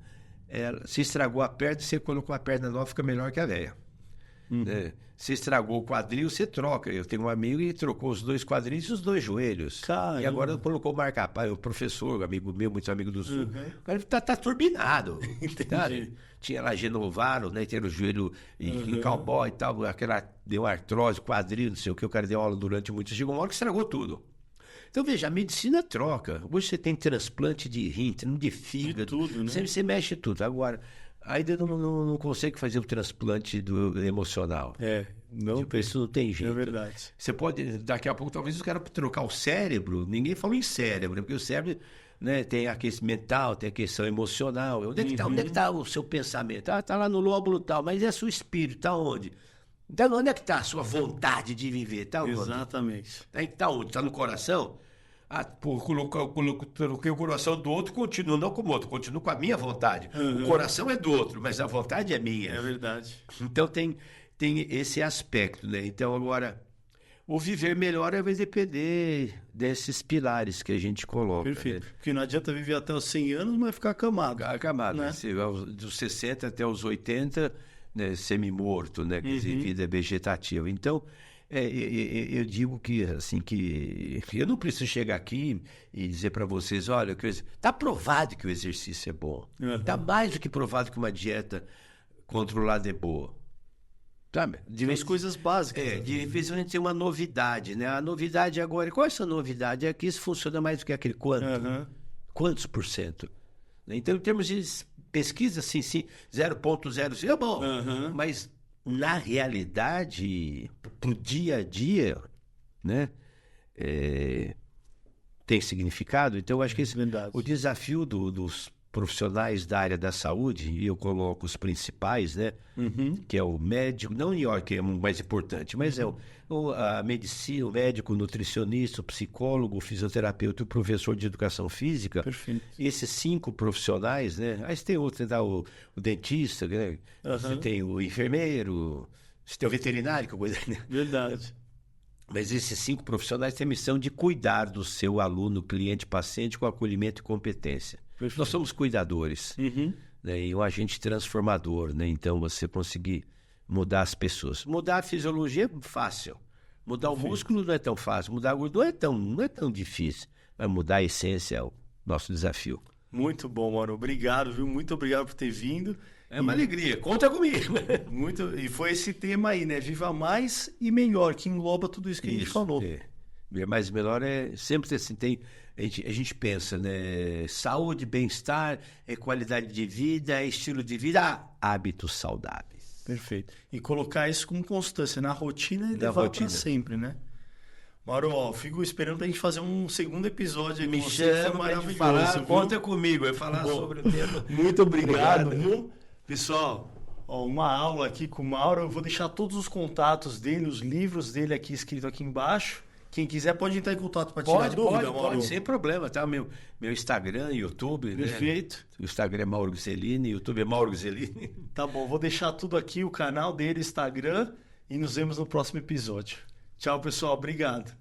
se estragou a perna, você colocou a perna nova, fica melhor que a velha. Né? Se estragou o quadril, você troca. Eu tenho um amigo que trocou os 2 quadris e os 2 joelhos. Caramba. E agora colocou o marca-passo. O professor, amigo meu, muito amigo do Sul. O cara tá turbinado. Tá? Tinha lá Genovaro, né? Tinha o joelho em cowboy e tal. Aquela deu artrose, quadril, não sei o que. O cara deu aula durante muitos dias. Uma hora que estragou tudo. Então, veja, a medicina troca. Hoje você tem transplante de rim, de fígado. De tudo, né? Você mexe tudo. Agora... ainda não consegue fazer o transplante do emocional. Não. Tipo, isso não tem jeito. É verdade. Você pode, daqui a pouco, talvez os caras trocar o cérebro. Ninguém falou em cérebro, porque o cérebro né? Tem a questão mental, tem a questão emocional. Onde é que tá o seu pensamento? Ah, tá lá no lóbulo tal, mas é seu espírito, tá onde? Então, onde é que tá a sua vontade de viver? Tá onde? Exatamente. Tá onde? Tá no coração? Ah, pô, coloquei o coração do outro, continuo não com o outro, continuo com a minha vontade. O coração é do outro, mas a vontade é minha. É verdade. Então tem esse aspecto, né? Então agora, o viver melhor vai depender desses pilares que a gente coloca. Perfeito. Né? Porque não adianta viver até os 100 anos, mas ficar acamado. Acamado, né? Dos 60 até os 80, né, semi-morto, né? Quer dizer, vida vegetativa. Então, eu digo que, assim, que eu não preciso chegar aqui e dizer para vocês, olha, está provado que o exercício é bom. Está mais do que provado que uma dieta controlada é boa. Sabe? As coisas básicas. De vez em quando tem uma novidade, né? A novidade agora, qual é essa novidade? É que isso funciona mais do que aquele quanto? Quantos por cento? Então, em termos de pesquisa, sim, 0,05 é bom. Mas, na realidade, para o dia a dia, né? Tem significado. Então, eu acho que o desafio dos profissionais da área da saúde, e eu coloco os principais, né? Que é o médico, não o melhor, que é o mais importante, mas é a medicina, o médico, o nutricionista, o psicólogo, o fisioterapeuta, o professor de educação física. Perfeito. Esses 5 profissionais, né? Aí você tem outro, o dentista, né? Você tem o enfermeiro, você tem o veterinário, que coisa, né? Verdade. Mas esses 5 profissionais têm a missão de cuidar do seu aluno, cliente, paciente com acolhimento e competência. Perfeito. Nós somos cuidadores, né? E um agente transformador, né? Então, você conseguir mudar as pessoas. Mudar a fisiologia é fácil. Mudar o músculo não é tão fácil. Mudar a gordura não é tão difícil. Mas mudar a essência é o nosso desafio. Muito bom, Mauro. Obrigado, viu? Muito obrigado por ter vindo. É uma alegria. Conta comigo. E foi esse tema aí, né? Viva mais e melhor, que engloba tudo isso que a gente falou. Mais e melhor é sempre assim, a gente pensa, né? Saúde, bem-estar, qualidade de vida, estilo de vida, hábitos saudáveis. Perfeito. E colocar isso com constância na rotina e levar para sempre, né? Mauro, fico esperando pra gente fazer um segundo episódio aí. Me chama pra falar, conta comigo, eu falar sobre o tema. Muito obrigado, viu? Pessoal, uma aula aqui com o Mauro. Eu vou deixar todos os contatos dele, os livros dele aqui escrito aqui embaixo. Quem quiser pode entrar em contato para tirar dúvida, Mauro. Pode, sem problema, tá? Meu Instagram, YouTube, perfeito. Né? O Instagram é Mauro Gzelini, o YouTube é Mauro Gzelini. Tá bom, vou deixar tudo aqui, o canal dele, Instagram, e nos vemos no próximo episódio. Tchau, pessoal, obrigado.